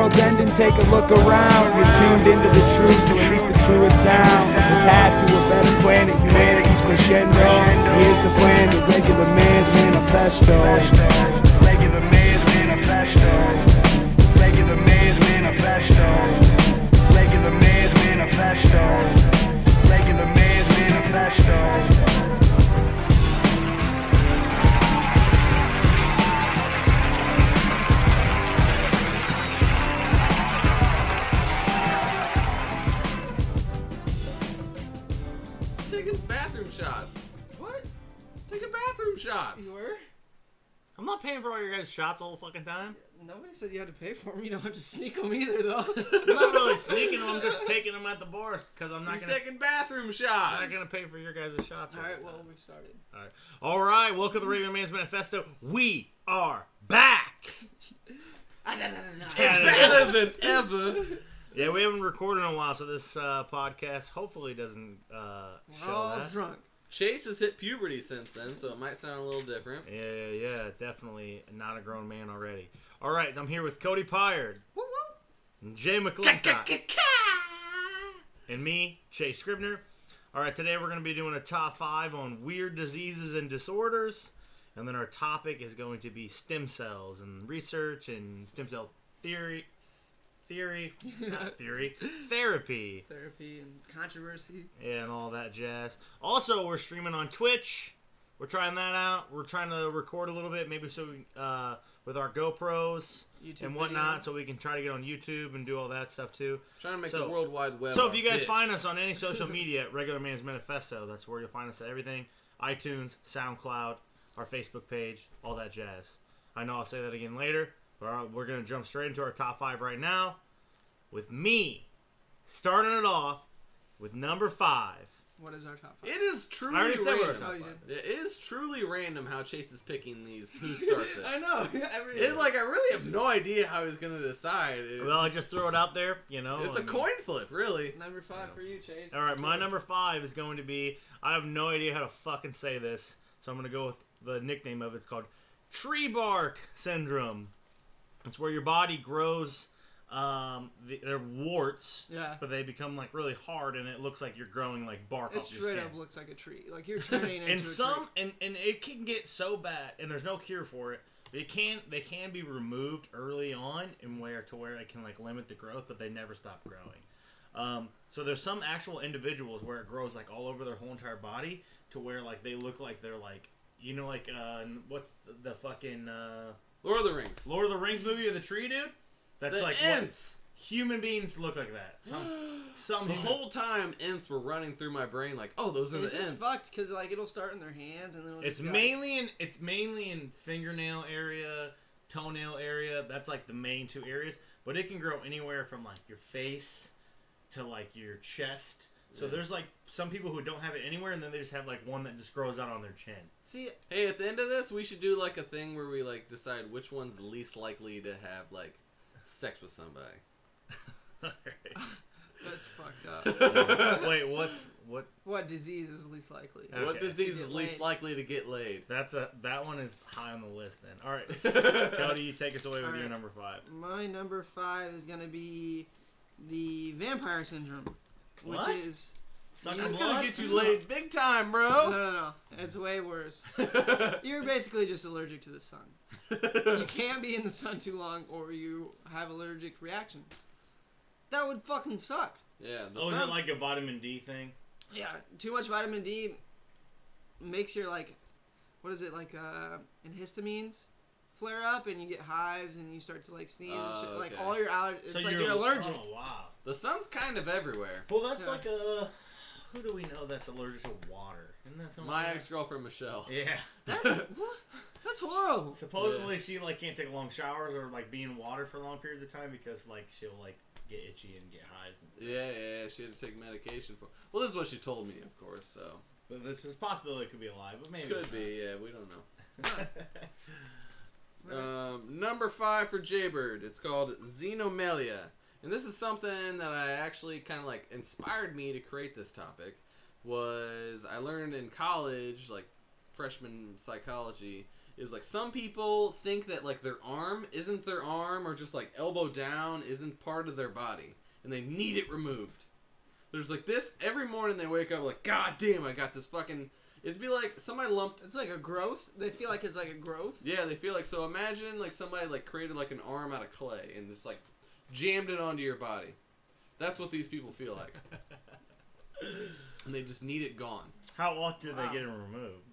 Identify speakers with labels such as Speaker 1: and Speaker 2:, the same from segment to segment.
Speaker 1: world's ending, take a look around. You're tuned into the truth, to at least the truest sound. The path to a better planet, humanity's crescendo. Here's the plan, the regular man's manifesto. Regular man's manifesto. Regular man's manifesto. Regular man's manifesto. Regular man's manifesto.
Speaker 2: Bathroom shots.
Speaker 3: What?
Speaker 2: Taking bathroom shots.
Speaker 3: You were?
Speaker 4: I'm not paying for all your guys' shots all the fucking time.
Speaker 3: Nobody said you had to pay for them. You don't have to sneak them either, though.
Speaker 4: I'm not really sneaking them. I'm just taking them at the bars because I'm not
Speaker 2: He's
Speaker 4: gonna.
Speaker 2: taking bathroom
Speaker 4: I'm
Speaker 2: shots.
Speaker 4: not gonna pay for your guys' shots.
Speaker 3: All right, well, we started.
Speaker 4: All right. Welcome to the Regular Man's Manifesto. We are back.
Speaker 2: It's better than ever.
Speaker 4: Yeah, we haven't recorded in a while, so this podcast hopefully doesn't
Speaker 3: We're
Speaker 4: show
Speaker 3: all
Speaker 4: that.
Speaker 3: drunk.
Speaker 2: Chase has hit puberty since then, so it might sound a little different.
Speaker 4: Yeah, definitely not a grown man already. All right, I'm here with Cody Pyard,
Speaker 3: Woo
Speaker 4: and Jay McClintock, and me, Chase Scribner. All right, today we're going to be doing a top 5 on weird diseases and disorders, and then our topic is going to be stem cells and research and stem cell therapy.
Speaker 3: Therapy and controversy.
Speaker 4: Yeah, and all that jazz. Also, we're streaming on Twitch. We're trying that out. We're trying to record a little bit, maybe so with our GoPros
Speaker 3: YouTube
Speaker 4: and whatnot,
Speaker 3: video.
Speaker 4: so we can try to get on YouTube and do all that stuff too.
Speaker 2: Trying to make
Speaker 4: So-
Speaker 2: the World Wide Web.
Speaker 4: So
Speaker 2: our
Speaker 4: if you guys
Speaker 2: bitch.
Speaker 4: find us on any social media at Regular Man's Manifesto, that's where you'll find us at everything. iTunes, SoundCloud, our Facebook page, all that jazz. I know I'll say that again later, but we're going to jump straight into our top 5 right now. With me, starting it off with number 5.
Speaker 3: What is our top 5?
Speaker 2: It is truly
Speaker 4: I already said what our
Speaker 2: random.
Speaker 4: top
Speaker 3: Oh, you
Speaker 4: 5.
Speaker 2: It is truly random how Chase is picking these. Who starts it?
Speaker 3: I know.
Speaker 2: It's like I really have no idea how he's gonna decide.
Speaker 4: Well, I just throw it out there, you know.
Speaker 2: It's
Speaker 4: I
Speaker 2: a
Speaker 4: mean-
Speaker 2: coin flip, really.
Speaker 3: Number 5 for you, Chase.
Speaker 4: All right, my number 5 is going to be, I have no idea how to fucking say this, so I'm going to go with the nickname of it. It's called tree bark syndrome. It's where your body grows, they're warts,
Speaker 3: Yeah.
Speaker 4: but they become like really hard, and it looks like you're growing like bark
Speaker 3: It
Speaker 4: off your
Speaker 3: straight
Speaker 4: skin.
Speaker 3: up looks like a tree. Like you're turning into
Speaker 4: And
Speaker 3: a
Speaker 4: some,
Speaker 3: tree.
Speaker 4: and it can get so bad, and there's no cure for it. They can be removed early on, and where it can like limit the growth, but they never stop growing. So there's some actual individuals where it grows like all over their whole entire body, to where like they look like they're like, you know, like what's the fucking
Speaker 2: Lord of the Rings.
Speaker 4: Lord of the Rings movie of the tree dude? That's
Speaker 2: The
Speaker 4: like
Speaker 2: Ents.
Speaker 4: what human beings look like that. Some
Speaker 2: The whole time Ents were running through my brain like, oh, those are
Speaker 3: It's
Speaker 2: the
Speaker 3: just
Speaker 2: Ents.
Speaker 3: fucked because like it'll start in their hands and then it'll
Speaker 4: It's
Speaker 3: just
Speaker 4: mainly in fingernail area, toenail area. That's like the main 2 areas. But it can grow anywhere from like your face to like your chest. So
Speaker 2: Yeah.
Speaker 4: there's like some people who don't have it anywhere, and then they just have like one that just grows out on their chin.
Speaker 3: See,
Speaker 2: Hey, at the end of this, we should do like a thing where we like decide which one's least likely to have like sex with somebody.
Speaker 3: that's fucked up.
Speaker 4: Wait, what?
Speaker 3: What disease is least likely?
Speaker 4: Okay.
Speaker 2: What disease
Speaker 3: To
Speaker 2: is
Speaker 3: get
Speaker 2: least
Speaker 3: laid.
Speaker 2: likely to get laid?
Speaker 4: That one is high on the list then. All right, Cody, you take us away with
Speaker 3: All
Speaker 4: your
Speaker 3: right.
Speaker 4: number 5.
Speaker 3: My number 5 is gonna be the vampire syndrome, which
Speaker 4: What?
Speaker 3: is
Speaker 4: Sucking
Speaker 2: That's
Speaker 4: blood?
Speaker 2: gonna get you laid big time,
Speaker 3: no,
Speaker 2: bro.
Speaker 3: no, it's way worse. You're basically just allergic to the sun. You can't be in the sun too long, or you have allergic reaction. That would fucking suck.
Speaker 2: Yeah. The
Speaker 4: Oh, is it
Speaker 2: sun's-
Speaker 4: like a vitamin D thing?
Speaker 3: Yeah, too much vitamin D makes your like, what is it like? Antihistamines flare up, and you get hives, and you start to like sneeze and shit. Like
Speaker 2: okay.
Speaker 3: all your allergies. It's like you're allergic.
Speaker 4: Oh wow.
Speaker 2: the sun's kind of everywhere.
Speaker 4: Well, that's
Speaker 3: Yeah.
Speaker 4: like a. Who do we know that's allergic to water? Isn't that someone?
Speaker 2: My ex-girlfriend Michelle.
Speaker 4: Yeah.
Speaker 3: That's what? That's horrible.
Speaker 4: Supposedly she like can't take long showers or like be in water for long periods of time because like she'll like get itchy and get hives and stuff.
Speaker 2: Yeah, she had to take medication for. Well, this is what she told me, of course. So
Speaker 4: But there's this possibility it could be a lie, but maybe
Speaker 2: could
Speaker 4: it's
Speaker 2: be. Yeah, we don't know.
Speaker 4: not.
Speaker 2: Number 5 for Jaybird. It's called xenomelia. And this is something that I actually kind of like inspired me to create this topic. Was I learned in college, like freshman psychology, is like some people think that like their arm isn't their arm, or just like elbow down isn't part of their body, and they need it removed. There's like this every morning they wake up like, God damn, I got this fucking. It'd be like somebody lumped.
Speaker 3: It's like a growth. They feel like it's like a growth.
Speaker 2: Yeah, they feel like, so imagine like somebody like created like an arm out of clay and just like jammed it onto your body. That's what these people feel like. And they just need it gone.
Speaker 4: How often do they get it removed?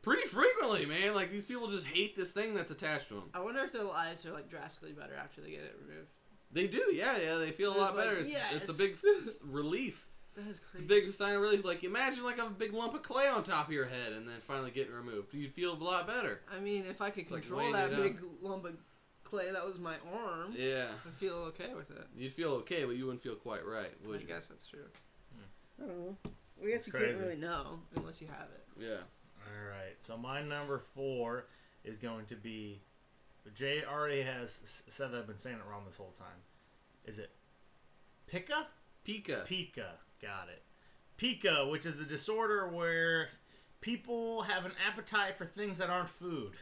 Speaker 2: Pretty frequently, man. Like these people just hate this thing that's attached to them.
Speaker 3: I wonder if their lives are like drastically better after they get it removed.
Speaker 2: They do, yeah. They feel a lot better. It's a big relief.
Speaker 3: That is
Speaker 2: It's
Speaker 3: crazy.
Speaker 2: a big sign of relief. Like imagine like a big lump of clay on top of your head and then finally getting removed. You'd feel a lot better.
Speaker 3: I mean, if I could
Speaker 2: It's like
Speaker 3: control
Speaker 2: laying
Speaker 3: that
Speaker 2: it
Speaker 3: big lump of clay that was my arm,
Speaker 2: Yeah.
Speaker 3: I'd feel okay with it.
Speaker 2: You'd feel okay, but you wouldn't feel quite right, would
Speaker 3: I
Speaker 2: you?
Speaker 3: guess that's true. I don't know. I guess you
Speaker 4: Crazy.
Speaker 3: can't really know unless you have it.
Speaker 2: Yeah.
Speaker 4: All right. So my number 4 is going to be. Jay already has said that I've been saying it wrong this whole time. Is it Pica?
Speaker 2: Pika.
Speaker 4: Pica. Got it. Pica, which is the disorder where people have an appetite for things that aren't food.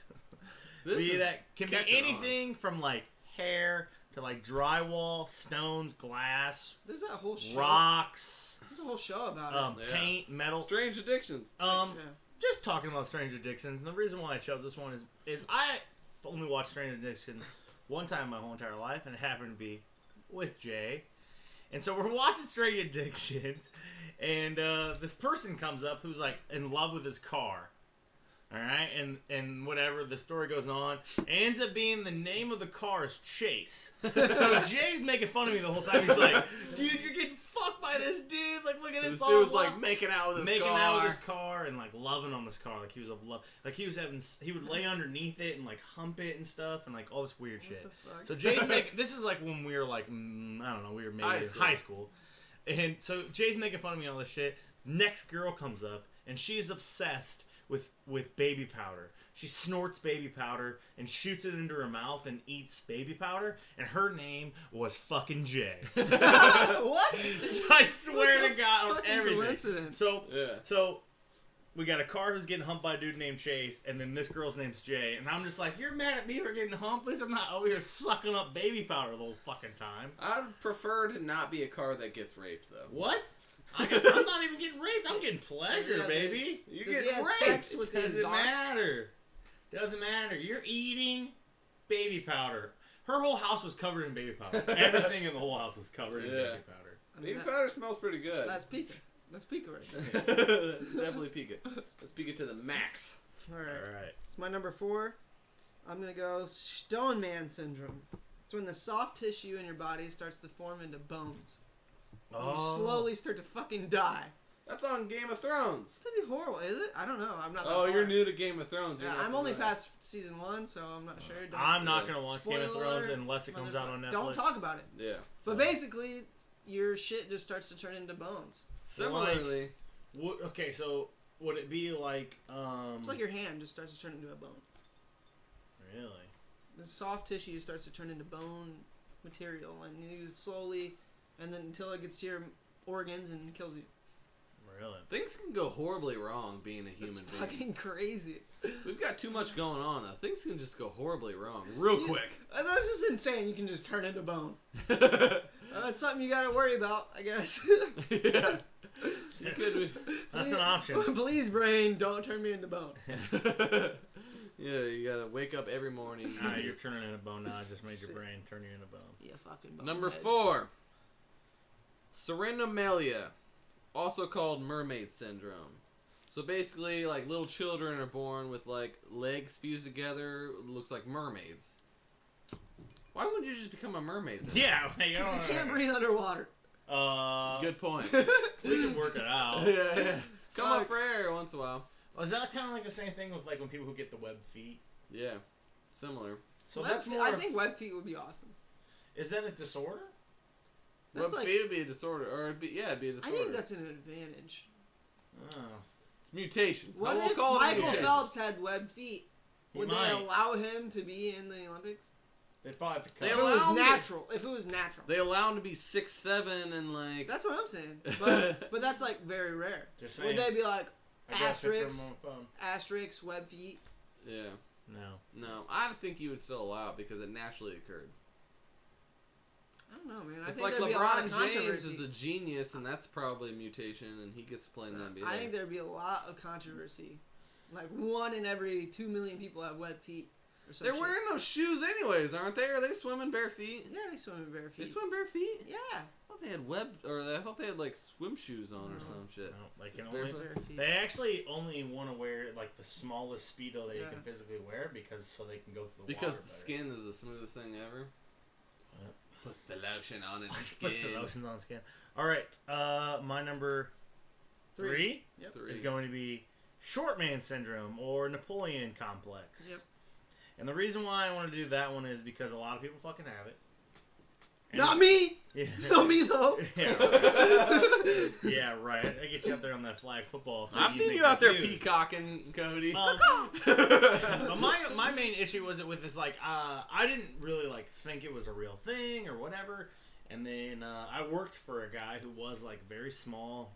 Speaker 4: That can be
Speaker 2: catching on.
Speaker 4: anything from like hair to like drywall, stones, glass,
Speaker 3: There's that whole show.
Speaker 4: rocks,
Speaker 3: There's a whole show about
Speaker 2: Yeah.
Speaker 4: paint, metal.
Speaker 2: Strange addictions.
Speaker 3: it. Yeah.
Speaker 4: Just talking about Strange Addictions, and the reason why I chose this one is I only watched Strange Addictions one time my whole entire life, and it happened to be with Jay. And so we're watching Strange Addictions, and this person comes up who's like in love with his car. All right, and whatever, the story goes on. Ends up being the name of the car is Chase. So Jay's making fun of me the whole time. He's like, dude, you're getting fucked by this dude. Like, look at this.
Speaker 2: This dude was like making out with his
Speaker 4: making
Speaker 2: car.
Speaker 4: out with his car and like loving on this car. Like he was he would lay underneath it and like hump it and stuff and like all this weird shit.
Speaker 3: What the fuck?
Speaker 4: So Jay's making, this is like when we were like, I don't know, we were maybe in high school. And so Jay's making fun of me on all this shit. Next girl comes up and she's obsessed with baby powder. She snorts baby powder and shoots it into her mouth and eats baby powder. And her name was fucking Jay.
Speaker 3: What?
Speaker 4: I swear
Speaker 3: What
Speaker 4: to
Speaker 3: the
Speaker 4: God on
Speaker 3: fucking
Speaker 4: everything.
Speaker 3: coincidence.
Speaker 4: So we got a car who's getting humped by a dude named Chase, and then this girl's name's Jay. And I'm just like, you're mad at me for getting humped? At least I'm not over here sucking up baby powder the whole fucking time.
Speaker 2: I'd prefer to not be a car that gets raped, though.
Speaker 4: What? I'm not even getting raped. I'm getting pleasure,
Speaker 3: Yeah,
Speaker 4: baby.
Speaker 2: You
Speaker 3: Does
Speaker 2: get
Speaker 3: he have
Speaker 2: raped.
Speaker 3: sex with the
Speaker 4: Doesn't
Speaker 3: exhaust?
Speaker 4: matter. Doesn't matter. You're eating baby powder. Her whole house was covered in baby powder. Everything in the whole house was covered in
Speaker 2: Yeah.
Speaker 4: baby powder.
Speaker 3: I mean,
Speaker 2: Baby powder smells pretty good.
Speaker 3: that's Pika. That's Pika right there.
Speaker 2: That's definitely Pika. Let's Pika to the max.
Speaker 3: All right.
Speaker 4: All right.
Speaker 3: It's my number 4. I'm gonna go Stone Man syndrome. It's when the soft tissue in your body starts to form into bones. You slowly start to fucking die.
Speaker 2: That's on Game of Thrones.
Speaker 3: That'd be horrible, is it? I don't know. I'm not. That
Speaker 2: Oh, you're
Speaker 3: far.
Speaker 2: new to Game of Thrones.
Speaker 3: Yeah, I'm only past season 1, so I'm not sure. Don't,
Speaker 4: I'm not gonna watch Game of
Speaker 3: Spoiler
Speaker 4: Thrones
Speaker 3: alert,
Speaker 4: unless it comes out on Netflix.
Speaker 3: Don't talk about it.
Speaker 2: Yeah.
Speaker 3: But basically, your shit just starts to turn into bones.
Speaker 2: Similarly,
Speaker 4: Okay, so would it be like
Speaker 3: It's like your hand just starts to turn into a bone.
Speaker 4: Really?
Speaker 3: The soft tissue starts to turn into bone material, and you slowly, and then until it gets to your organs and kills you.
Speaker 4: Really?
Speaker 2: things can go horribly wrong being a human
Speaker 3: It's
Speaker 2: being.
Speaker 3: fucking crazy.
Speaker 2: We've got too much going on. Things can just go horribly wrong real quick.
Speaker 3: That's just insane. You can just turn into bone.
Speaker 2: Yeah.
Speaker 3: It's something you gotta worry about, I guess.
Speaker 2: You could be.
Speaker 4: That's an option.
Speaker 3: Please, brain, don't turn me into bone.
Speaker 2: Yeah, you gotta wake up every morning.
Speaker 4: Nah, you're turning into bone now. I just made your brain turn you into bone.
Speaker 3: Yeah, fucking bone.
Speaker 2: Number
Speaker 3: head.
Speaker 2: 4. Serenomelia, also called mermaid syndrome. So basically, like, little children are born with, like, legs fused together, looks like mermaids. Why wouldn't you just become a mermaid then?
Speaker 4: Yeah, like, I
Speaker 3: Because
Speaker 4: don't
Speaker 3: you can't breathe underwater.
Speaker 2: Good point.
Speaker 4: We can work it out.
Speaker 2: Yeah. Come
Speaker 3: Fuck.
Speaker 2: up for air once in a while.
Speaker 4: Is that kind of like the same thing with like when people who get the web feet?
Speaker 2: Yeah. Similar.
Speaker 4: So
Speaker 3: Web
Speaker 4: that's
Speaker 3: feet-
Speaker 4: more.
Speaker 3: I think web feet would be awesome.
Speaker 4: Is that a disorder?
Speaker 3: That's
Speaker 2: Web
Speaker 3: like-
Speaker 2: feet would be a disorder. Or it'd be a disorder.
Speaker 3: I think that's an advantage.
Speaker 4: Oh,
Speaker 2: It's mutation.
Speaker 3: What
Speaker 2: We'll
Speaker 3: if
Speaker 2: call it
Speaker 3: Michael
Speaker 2: mutation.
Speaker 3: Phelps had web feet?
Speaker 4: he
Speaker 3: Would
Speaker 4: might.
Speaker 3: they allow him to be in the Olympics?
Speaker 4: They probably have to
Speaker 2: They
Speaker 3: If
Speaker 4: cut.
Speaker 3: it was
Speaker 2: allow him to-
Speaker 3: natural. If it was natural.
Speaker 2: They allow him to be 6'7" and like.
Speaker 3: That's what I'm saying. But that's like very rare.
Speaker 4: Just
Speaker 3: Would
Speaker 4: saying.
Speaker 3: they be like
Speaker 4: I got a picture of
Speaker 3: asterisks?
Speaker 4: him on my phone.
Speaker 3: Asterisks, web feet?
Speaker 2: Yeah. No, I think he would still allow it because it naturally occurred.
Speaker 3: I don't know, man. I
Speaker 2: It's
Speaker 3: think
Speaker 2: like
Speaker 3: there'd be a lot of
Speaker 2: LeBron James
Speaker 3: controversy.
Speaker 2: is a genius, and that's probably a mutation, and he gets to play in the NBA.
Speaker 3: I think there'd be a lot of controversy. Like 1 in every 2 million people have web feet. Or some
Speaker 2: They're
Speaker 3: shit.
Speaker 2: wearing those shoes anyways, aren't they? Are they swimming bare feet?
Speaker 3: Yeah, they swim in bare feet.
Speaker 2: They swim bare feet?
Speaker 3: Yeah.
Speaker 2: I thought they had I thought they had like swim shoes on or
Speaker 3: No.
Speaker 2: some shit.
Speaker 4: No, they can
Speaker 2: It's
Speaker 4: only.
Speaker 3: Bare feet.
Speaker 4: They actually only want to wear like the smallest speedo that you
Speaker 3: Yeah.
Speaker 4: can physically wear because so they can go through the
Speaker 2: Because
Speaker 4: water
Speaker 2: the
Speaker 4: better.
Speaker 2: skin is the smoothest thing ever.
Speaker 4: Yep.
Speaker 2: Puts the lotion on its
Speaker 4: Put the
Speaker 2: skin.
Speaker 4: lotions on skin. All right, my number 3
Speaker 3: Yep.
Speaker 2: Three.
Speaker 4: is going to be short man syndrome or Napoleon complex.
Speaker 3: Yep.
Speaker 4: And the reason why I want to do that one is because a lot of people fucking have it. And
Speaker 3: Not me!
Speaker 4: Yeah.
Speaker 3: Not me, though!
Speaker 4: Yeah, right. Yeah, right. I get you out there on that flag football. thing.
Speaker 2: I've seen
Speaker 4: think
Speaker 2: you out there
Speaker 4: dude.
Speaker 2: peacocking, Cody.
Speaker 4: But my main issue was with this, like, I didn't really, like, think it was a real thing or whatever. And then I worked for a guy who was, like, very small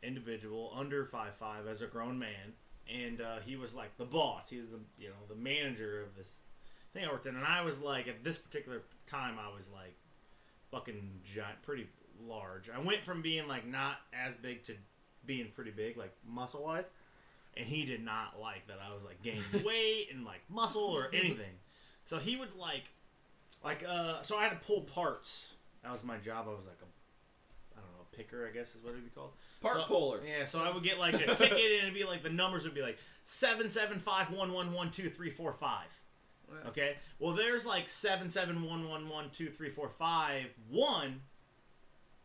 Speaker 4: individual, under 5'5", as a grown man. And he was, like, the boss. He was the manager of this thing I worked in. And I was, like, at this particular time, I was, like, fucking giant, pretty large. I went from being, like, not as big to being pretty big, like, muscle-wise. And he did not like that I was, like, gaining weight and, like, muscle or anything. So he would, so I had to pull parts. That was my job. I was, like, a picker, I guess is what it'd be called.
Speaker 2: Part puller.
Speaker 4: Yeah, so I would get, like, a ticket, and it'd be, like, the numbers would be, like, 77511123455.
Speaker 3: Right.
Speaker 4: Okay? Well, there's, like, 771112345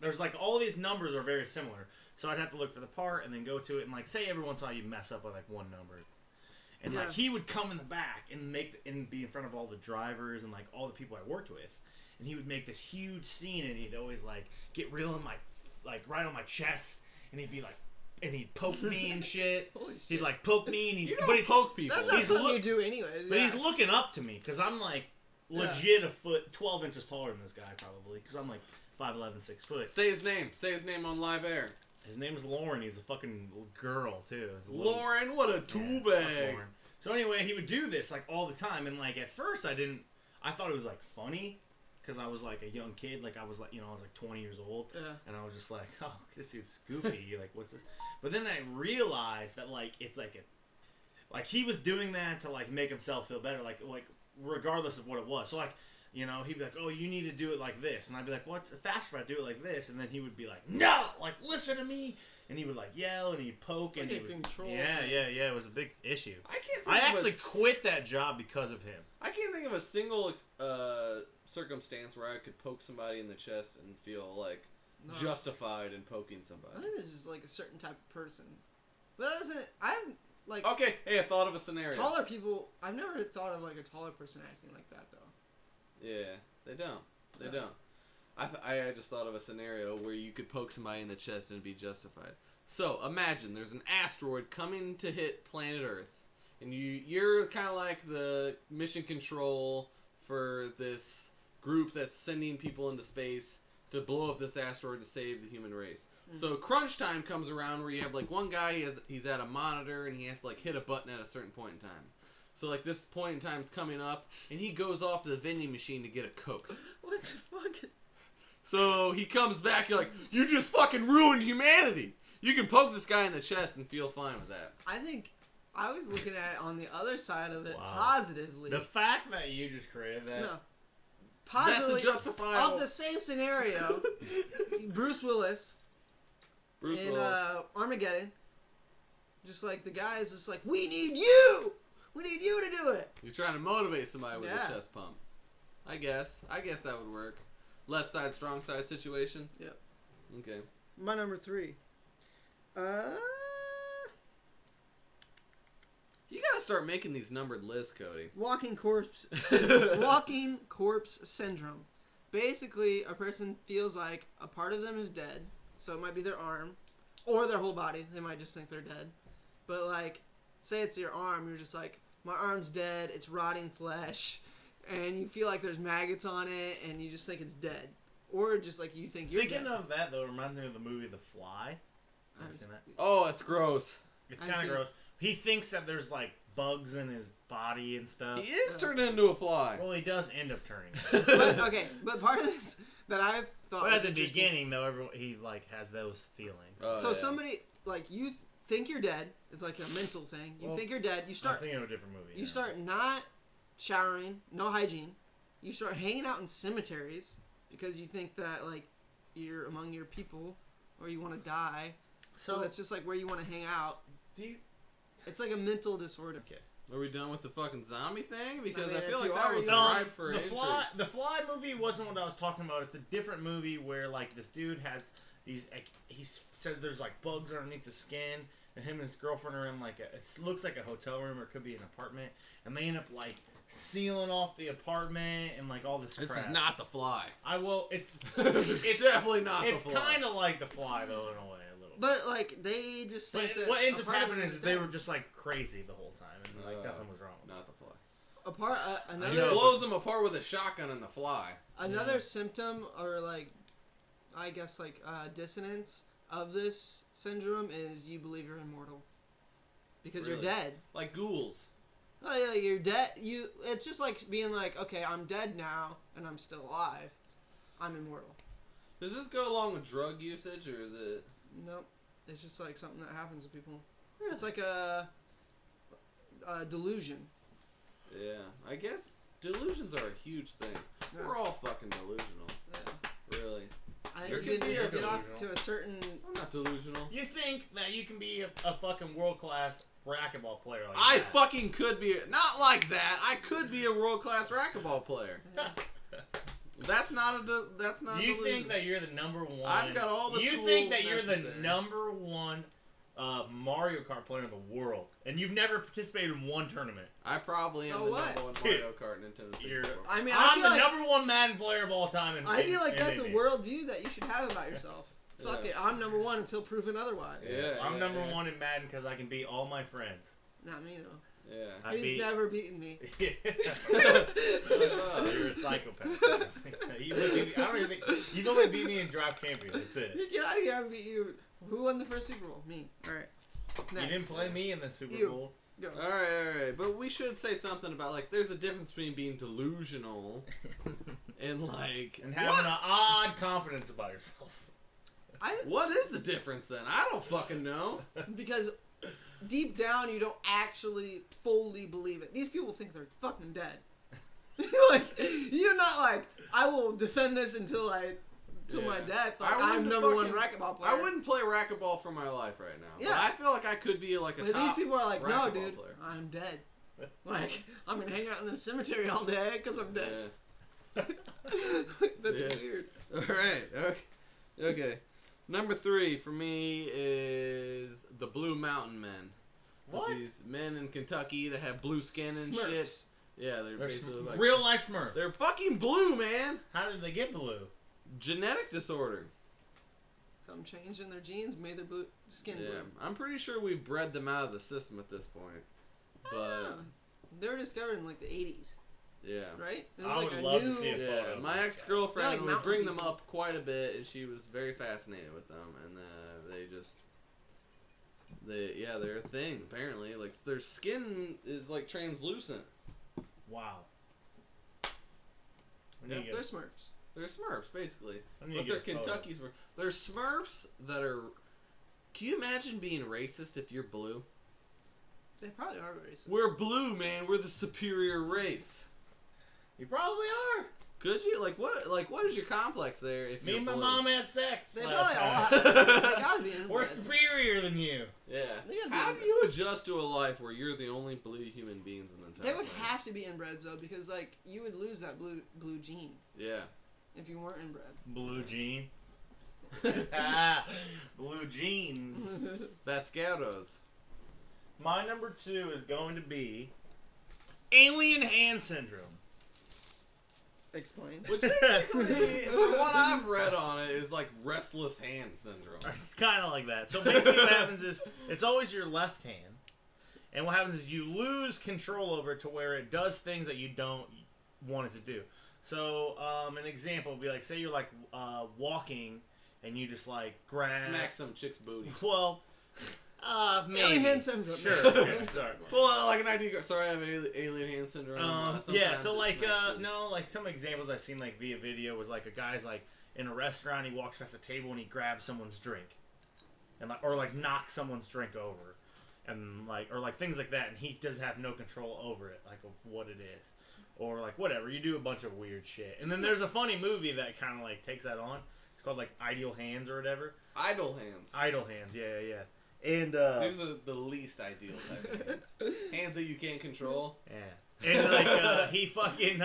Speaker 4: There's, like, all these numbers are very similar. So I'd have to look for the part and then go to it, and, like, say every once in a while you mess up with, like, one number. And,
Speaker 3: Yeah.
Speaker 4: like, he would come in the back and be in front of all the drivers and, like, all the people I worked with. And he would make this huge scene, and he'd always, like, get real in my, like, right on my chest. And he'd be like, and he'd poke me and shit.
Speaker 3: Holy shit.
Speaker 4: He'd, like, poke me, and
Speaker 2: You
Speaker 4: but
Speaker 2: don't
Speaker 4: he's,
Speaker 2: poke people.
Speaker 3: That's not
Speaker 4: he's
Speaker 3: something
Speaker 4: look-
Speaker 3: you do anyway.
Speaker 4: but he's looking up to me, because I'm, like, legit a foot, 12 inches taller than this guy, probably. Because I'm, like, 5'11", 6 foot.
Speaker 2: Say his name. Say his name on live air.
Speaker 4: His name is Lauren. He's a fucking girl, too. He's a little-
Speaker 2: Lauren, what a tool
Speaker 4: Yeah, fuck
Speaker 2: bag.
Speaker 4: Lauren. So anyway, he would do this, like, all the time. And, like, at first I thought it was, like, funny. Because I was, like, a young kid. Like, I was, like, I was, like, 20 years old.
Speaker 3: Yeah.
Speaker 4: And I was just like, oh, this dude's goofy. Like, what's this? But then I realized that, like, it's like he was doing that to, like, make himself feel better. Like regardless of what it was. So, like, he'd be like, oh, you need to do it like this. And I'd be like, what's faster if I do it like this? And then he would be like, no, like, listen to me. And he would, like, yell and he'd poke.
Speaker 3: It's
Speaker 4: and
Speaker 3: like
Speaker 4: he
Speaker 3: a
Speaker 4: would,
Speaker 3: control
Speaker 4: yeah,
Speaker 3: thing.
Speaker 4: yeah. It was a big issue.
Speaker 2: I can't think
Speaker 4: I
Speaker 2: of
Speaker 4: actually quit that job because of him.
Speaker 2: I can't think of a single circumstance where I could poke somebody in the chest and feel like
Speaker 3: No.
Speaker 2: justified in poking
Speaker 3: I
Speaker 2: somebody.
Speaker 3: think this is like a certain type of person. But that doesn't. I'm like
Speaker 2: Okay, hey, I thought of a scenario.
Speaker 3: taller people. I've never thought of like a taller person acting like that though.
Speaker 2: Yeah, they don't. They
Speaker 3: Yeah.
Speaker 2: don't. I just thought of a scenario where you could poke somebody in the chest and it'd be justified. So imagine there's an asteroid coming to hit planet Earth, and you're kind of like the mission control for this group that's sending people into space to blow up this asteroid to save the human race.
Speaker 3: Mhm.
Speaker 2: So crunch time comes around where you have like one guy, he's at a monitor and he has to like hit a button at a certain point in time. So like this point in time's coming up and he goes off to the vending machine to get a Coke.
Speaker 3: What the fuck?
Speaker 2: So he comes back, you're like, you just fucking ruined humanity. You can poke this guy in the chest and feel fine with that.
Speaker 3: I think I was looking at it on the other side of it
Speaker 4: Wow.
Speaker 3: positively.
Speaker 4: The fact that you just created that.
Speaker 3: No.
Speaker 2: That's
Speaker 3: Positively
Speaker 2: a justifiable.
Speaker 3: of the same scenario. Bruce Willis
Speaker 2: Bruce
Speaker 3: in
Speaker 2: Willis.
Speaker 3: Armageddon. Just like the guy is just like, we need you. We need you to do it.
Speaker 2: You're trying to motivate somebody with
Speaker 3: Yeah.
Speaker 2: a chest pump. I guess that would work. Left side, strong side situation.
Speaker 3: Yep.
Speaker 2: Okay.
Speaker 3: My number 3.
Speaker 2: You gotta start making these numbered lists, Cody.
Speaker 3: Walking corpse syndrome. Basically, a person feels like a part of them is dead, so it might be their arm or their whole body. They might just think they're dead. But like, say it's your arm, you're just like, my arm's dead. It's rotting flesh, and you feel like there's maggots on it, and you just think it's dead, or just like you think you're
Speaker 4: Thinking
Speaker 3: dead.
Speaker 4: of that, though, reminds me of the movie The Fly.
Speaker 3: I've
Speaker 4: Ever seen that?
Speaker 2: Oh, it's gross.
Speaker 4: It's
Speaker 3: I've
Speaker 4: kind
Speaker 3: seen
Speaker 4: of gross. He thinks that there's, like, bugs in his body and stuff.
Speaker 2: He is turned into a fly.
Speaker 4: Well, he does end up turning.
Speaker 3: But, okay, but part of this that I thought
Speaker 4: But
Speaker 3: was
Speaker 4: at the
Speaker 3: interesting-
Speaker 4: beginning, though, he like has those feelings.
Speaker 3: So somebody like you think you're dead. It's like a mental thing. You think you're dead. You
Speaker 4: I was
Speaker 3: start.
Speaker 4: thinking of a different movie.
Speaker 3: You start not showering, no hygiene. You start hanging out in cemeteries because you think that like you're among your people or you want to die. So it's just like where you want to hang out.
Speaker 4: Do you?
Speaker 3: It's like a mental disorder.
Speaker 4: Okay.
Speaker 2: Are we done with the fucking zombie thing? Because
Speaker 3: mean,
Speaker 2: I feel
Speaker 3: if
Speaker 2: like
Speaker 3: you
Speaker 2: that
Speaker 3: are,
Speaker 2: was
Speaker 3: you
Speaker 2: ripe for
Speaker 4: the
Speaker 2: intrigue.
Speaker 4: the Fly movie wasn't what I was talking about. It's a different movie where like this dude has these. He said there's like bugs underneath the skin, and him and his girlfriend are in like it looks like a hotel room or it could be an apartment, and they end up like sealing off the apartment and like all this.
Speaker 2: This
Speaker 4: crap.
Speaker 2: is not the Fly.
Speaker 4: It's
Speaker 2: It's definitely not
Speaker 4: it's
Speaker 2: the Fly.
Speaker 4: kind of like the Fly though in a way a little.
Speaker 3: But like they just
Speaker 4: But
Speaker 3: think that
Speaker 4: what ends
Speaker 3: a
Speaker 4: up
Speaker 3: part of
Speaker 4: happening
Speaker 3: them
Speaker 4: is
Speaker 3: is
Speaker 4: that they
Speaker 3: dead.
Speaker 4: were just like crazy the whole time, and like nothing was wrong.
Speaker 2: Not the Fly.
Speaker 3: A part
Speaker 2: He
Speaker 3: another
Speaker 2: blows them apart with a shotgun in the Fly.
Speaker 3: another symptom or like I guess like dissonance of this syndrome is you believe you're immortal because you're
Speaker 2: Really?
Speaker 3: dead.
Speaker 2: Like ghouls.
Speaker 3: Oh yeah, you're dead. It's just like being like, okay, I'm dead now and I'm still alive. I'm immortal.
Speaker 2: Does this go along with drug usage, or is it?
Speaker 3: Nope. It's just like something that happens to people. It's like a delusion.
Speaker 2: Yeah, I guess delusions are a huge thing.
Speaker 3: Yeah.
Speaker 2: We're all fucking delusional,
Speaker 3: Yeah.
Speaker 2: really.
Speaker 3: I
Speaker 2: There
Speaker 3: think you
Speaker 2: could
Speaker 3: can
Speaker 2: be
Speaker 3: just
Speaker 2: a
Speaker 3: get off
Speaker 4: delusional.
Speaker 3: to a certain.
Speaker 2: I'm not delusional.
Speaker 4: You think that you can be a fucking world class racquetball player like
Speaker 2: I
Speaker 4: that?
Speaker 2: fucking could be not like that. I could be a world class racquetball player. That's not a. That's not.
Speaker 4: You
Speaker 2: delusion.
Speaker 4: think that you're the number one?
Speaker 2: I've got all the
Speaker 4: You
Speaker 2: tools
Speaker 4: think that you're the
Speaker 2: necessary.
Speaker 4: number one Mario Kart player in the world, and you've never participated in one tournament.
Speaker 2: I probably am
Speaker 3: So
Speaker 2: the
Speaker 3: what?
Speaker 2: number one Mario Kart Nintendo 64.
Speaker 4: You're-
Speaker 3: I mean,
Speaker 4: I'm
Speaker 3: I
Speaker 4: the
Speaker 3: feel like
Speaker 4: number one Madden player of all time.
Speaker 3: I feel like that's a
Speaker 4: maybe.
Speaker 3: worldview that you should have about yourself. Fuck
Speaker 2: Yeah.
Speaker 3: it, I'm number one until proven otherwise.
Speaker 2: Yeah,
Speaker 4: I'm
Speaker 2: yeah,
Speaker 4: number
Speaker 2: yeah.
Speaker 4: one in Madden because I can beat all my friends.
Speaker 3: Not me though.
Speaker 2: Yeah.
Speaker 4: I
Speaker 3: He's
Speaker 4: beat.
Speaker 3: never beaten me.
Speaker 2: What's up?
Speaker 4: You're a psychopath. you I don't even think, you've only beat me in Draft Champion. That's it.
Speaker 3: Get out of here! I beat you. Who won the first Super Bowl? Me. All right.
Speaker 4: You
Speaker 3: Next.
Speaker 4: didn't play me in the Super
Speaker 3: You.
Speaker 4: Bowl.
Speaker 3: Go.
Speaker 2: All right. But we should say something about like there's a difference between being delusional and like
Speaker 4: And having
Speaker 2: what?
Speaker 4: an odd confidence about yourself.
Speaker 2: What is the difference then? I don't fucking know.
Speaker 3: Because deep down you don't actually fully believe it. These people think they're fucking dead. Like you're not like I will defend this until my
Speaker 2: Yeah.
Speaker 3: death.
Speaker 2: I
Speaker 3: Like, I'm
Speaker 2: wouldn't
Speaker 3: number one
Speaker 2: fucking-
Speaker 3: racquetball player.
Speaker 2: I wouldn't play racquetball for my life right now.
Speaker 3: Yeah.
Speaker 2: But I feel like I could be like a
Speaker 3: But these
Speaker 2: top.
Speaker 3: people are like, no,
Speaker 2: racquetball
Speaker 3: dude,
Speaker 2: player.
Speaker 3: I'm dead. Like I'm gonna hang out in the cemetery all day because I'm dead. That's
Speaker 2: Yeah.
Speaker 3: weird.
Speaker 2: All right. Okay. Number 3 for me is the Blue Mountain Men.
Speaker 4: What?
Speaker 2: These men in Kentucky that have blue skin and shit.
Speaker 3: Smurfs.
Speaker 2: Yeah, they're
Speaker 4: They're
Speaker 2: basically like
Speaker 4: real life Smurfs.
Speaker 2: They're fucking blue, man.
Speaker 4: How did they get blue?
Speaker 2: Genetic disorder.
Speaker 3: Some change in their genes made their blue skin
Speaker 2: Yeah,
Speaker 3: blue.
Speaker 2: I'm pretty sure we bred them out of the system at this point. But
Speaker 3: Ah, they were discovered in like the 80s,
Speaker 2: yeah.
Speaker 3: right? It was
Speaker 4: I
Speaker 3: like
Speaker 4: would
Speaker 3: a
Speaker 4: love to
Speaker 3: new.
Speaker 4: see it.
Speaker 2: Yeah,
Speaker 4: photo of
Speaker 2: my
Speaker 4: this guy.
Speaker 2: ex-girlfriend
Speaker 3: They're like
Speaker 2: would
Speaker 3: mountain
Speaker 2: bring them
Speaker 3: people.
Speaker 2: up quite a bit, and she was very fascinated with them, and they're a thing apparently. Like their skin is like translucent.
Speaker 4: Wow. I need
Speaker 2: Yeah,
Speaker 4: to get
Speaker 3: They're
Speaker 4: a-
Speaker 3: Smurfs.
Speaker 2: They're Smurfs basically,
Speaker 4: I need to
Speaker 2: but
Speaker 4: get
Speaker 2: they're
Speaker 4: a photo.
Speaker 2: Kentucky's. They're Smurfs that are. Can you imagine being racist if you're blue?
Speaker 3: They probably are racist.
Speaker 2: We're blue, man. We're the superior race.
Speaker 4: You probably are.
Speaker 2: Could you what is your complex there? If
Speaker 4: Me
Speaker 2: you're
Speaker 4: and my
Speaker 2: blue?
Speaker 4: mom had sex.
Speaker 3: They
Speaker 4: last
Speaker 3: probably all
Speaker 4: time.
Speaker 3: they gotta be inbred.
Speaker 4: We're superior than you.
Speaker 2: Yeah.
Speaker 3: They gotta be
Speaker 2: How do
Speaker 3: inbred.
Speaker 2: you adjust to a life where you're the only blue human beings in the entire
Speaker 3: They would
Speaker 2: planet?
Speaker 3: have to be inbred though, because like you would lose that blue gene
Speaker 2: Yeah.
Speaker 3: if you weren't inbred.
Speaker 4: Blue jean. Blue jeans.
Speaker 2: Basqueros.
Speaker 4: My number 2 is going to be alien hand syndrome.
Speaker 3: Explain.
Speaker 2: Which basically, from what I've read on it, is like restless hand syndrome.
Speaker 4: It's kind of like that. So basically, what happens is it's always your left hand, and what happens is you lose control over it to where it does things that you don't want it to do. So an example would be like, say you're like walking, and you just like grab.
Speaker 2: Smack some chick's booty.
Speaker 4: Well, Maybe.
Speaker 3: Alien hand syndrome.
Speaker 4: Sure.
Speaker 3: No.
Speaker 4: Okay, sorry.
Speaker 2: Well, like an ID card. Sorry, I have alien hand syndrome.
Speaker 4: Yeah,
Speaker 2: Sometimes
Speaker 4: so
Speaker 2: it's
Speaker 4: like,
Speaker 2: not good.
Speaker 4: no, like some examples I've seen like via video was like a guy's like in a restaurant, he walks past a table and he grabs someone's drink, and like, or like knocks someone's drink over, and like, or like things like that, and he does have no control over it, like of what it is, or like whatever. You do a bunch of weird shit, and then there's a funny movie that kind of like takes that on. It's called like Ideal Hands or whatever.
Speaker 2: Idle hands.
Speaker 4: Idle Hands, yeah. And
Speaker 2: These are the least ideal type of hands. Hands that you can't control.
Speaker 4: yeah, and like he fucking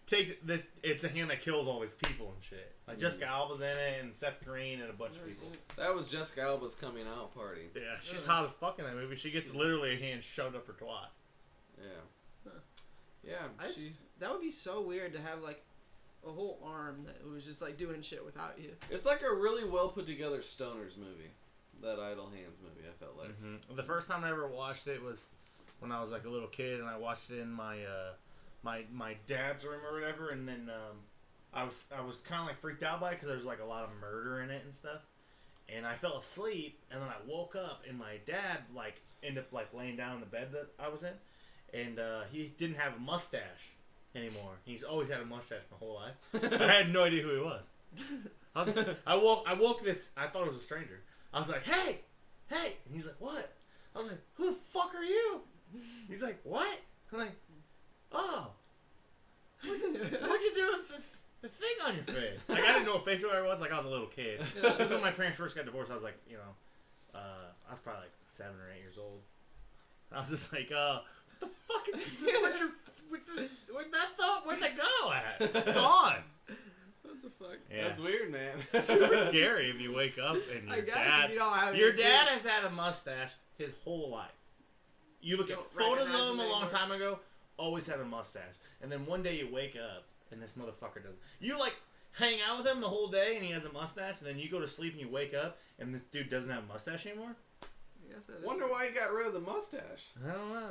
Speaker 4: takes this. It's a hand that kills all these people and shit. Like Jessica Alba's in it, and Seth Green, and a bunch of people.
Speaker 2: That was Jessica Alba's coming out party.
Speaker 4: Yeah, she's hot as fuck in that movie. She gets literally a hand shoved up her twat.
Speaker 2: Yeah.
Speaker 3: Huh.
Speaker 2: Yeah.
Speaker 3: That would be so weird to have like a whole arm that was just like doing shit without you.
Speaker 2: It's like a really well put together stoners movie. That Idle Hands movie, I felt like.
Speaker 4: The first time I ever watched it was when I was like a little kid, and I watched it in my my dad's room or whatever. And then I was kind of like freaked out by it because there was like a lot of murder in it and stuff. And I fell asleep, and then I woke up, and my dad like ended up like laying down in the bed that I was in, and he didn't have a mustache anymore. He's always had a mustache my whole life. I had no idea who he was. I woke this. I thought it was a stranger. I was like, hey! And he's like, what? I was like, who the fuck are you? He's like, what? I'm like, oh. What'd you do with the thing on your face? Like, I didn't know what facial hair was. Like, I was a little kid. This was when my parents first got divorced. I was like, I was probably like 7 or 8 years old. I was just like, what the fuck is where'd that go at? It's gone.
Speaker 3: What the fuck?
Speaker 4: Yeah.
Speaker 2: That's weird, man.
Speaker 4: Super scary if you wake up and
Speaker 3: I
Speaker 4: your
Speaker 3: guess
Speaker 4: dad,
Speaker 3: if you don't have
Speaker 4: your
Speaker 3: any
Speaker 4: dad
Speaker 3: kids.
Speaker 4: has had a mustache his whole life. You look at
Speaker 3: Don't
Speaker 4: photos of
Speaker 3: recognize
Speaker 4: him
Speaker 3: him
Speaker 4: a long
Speaker 3: anymore.
Speaker 4: time ago, always had a mustache. And then one day you wake up and this motherfucker doesn't. You like hang out with him the whole day and he has a mustache, and then you go to sleep and you wake up and this dude doesn't have a mustache anymore?
Speaker 3: I guess that is
Speaker 2: Wonder
Speaker 3: weird.
Speaker 2: why he got rid of the mustache.
Speaker 4: I don't know.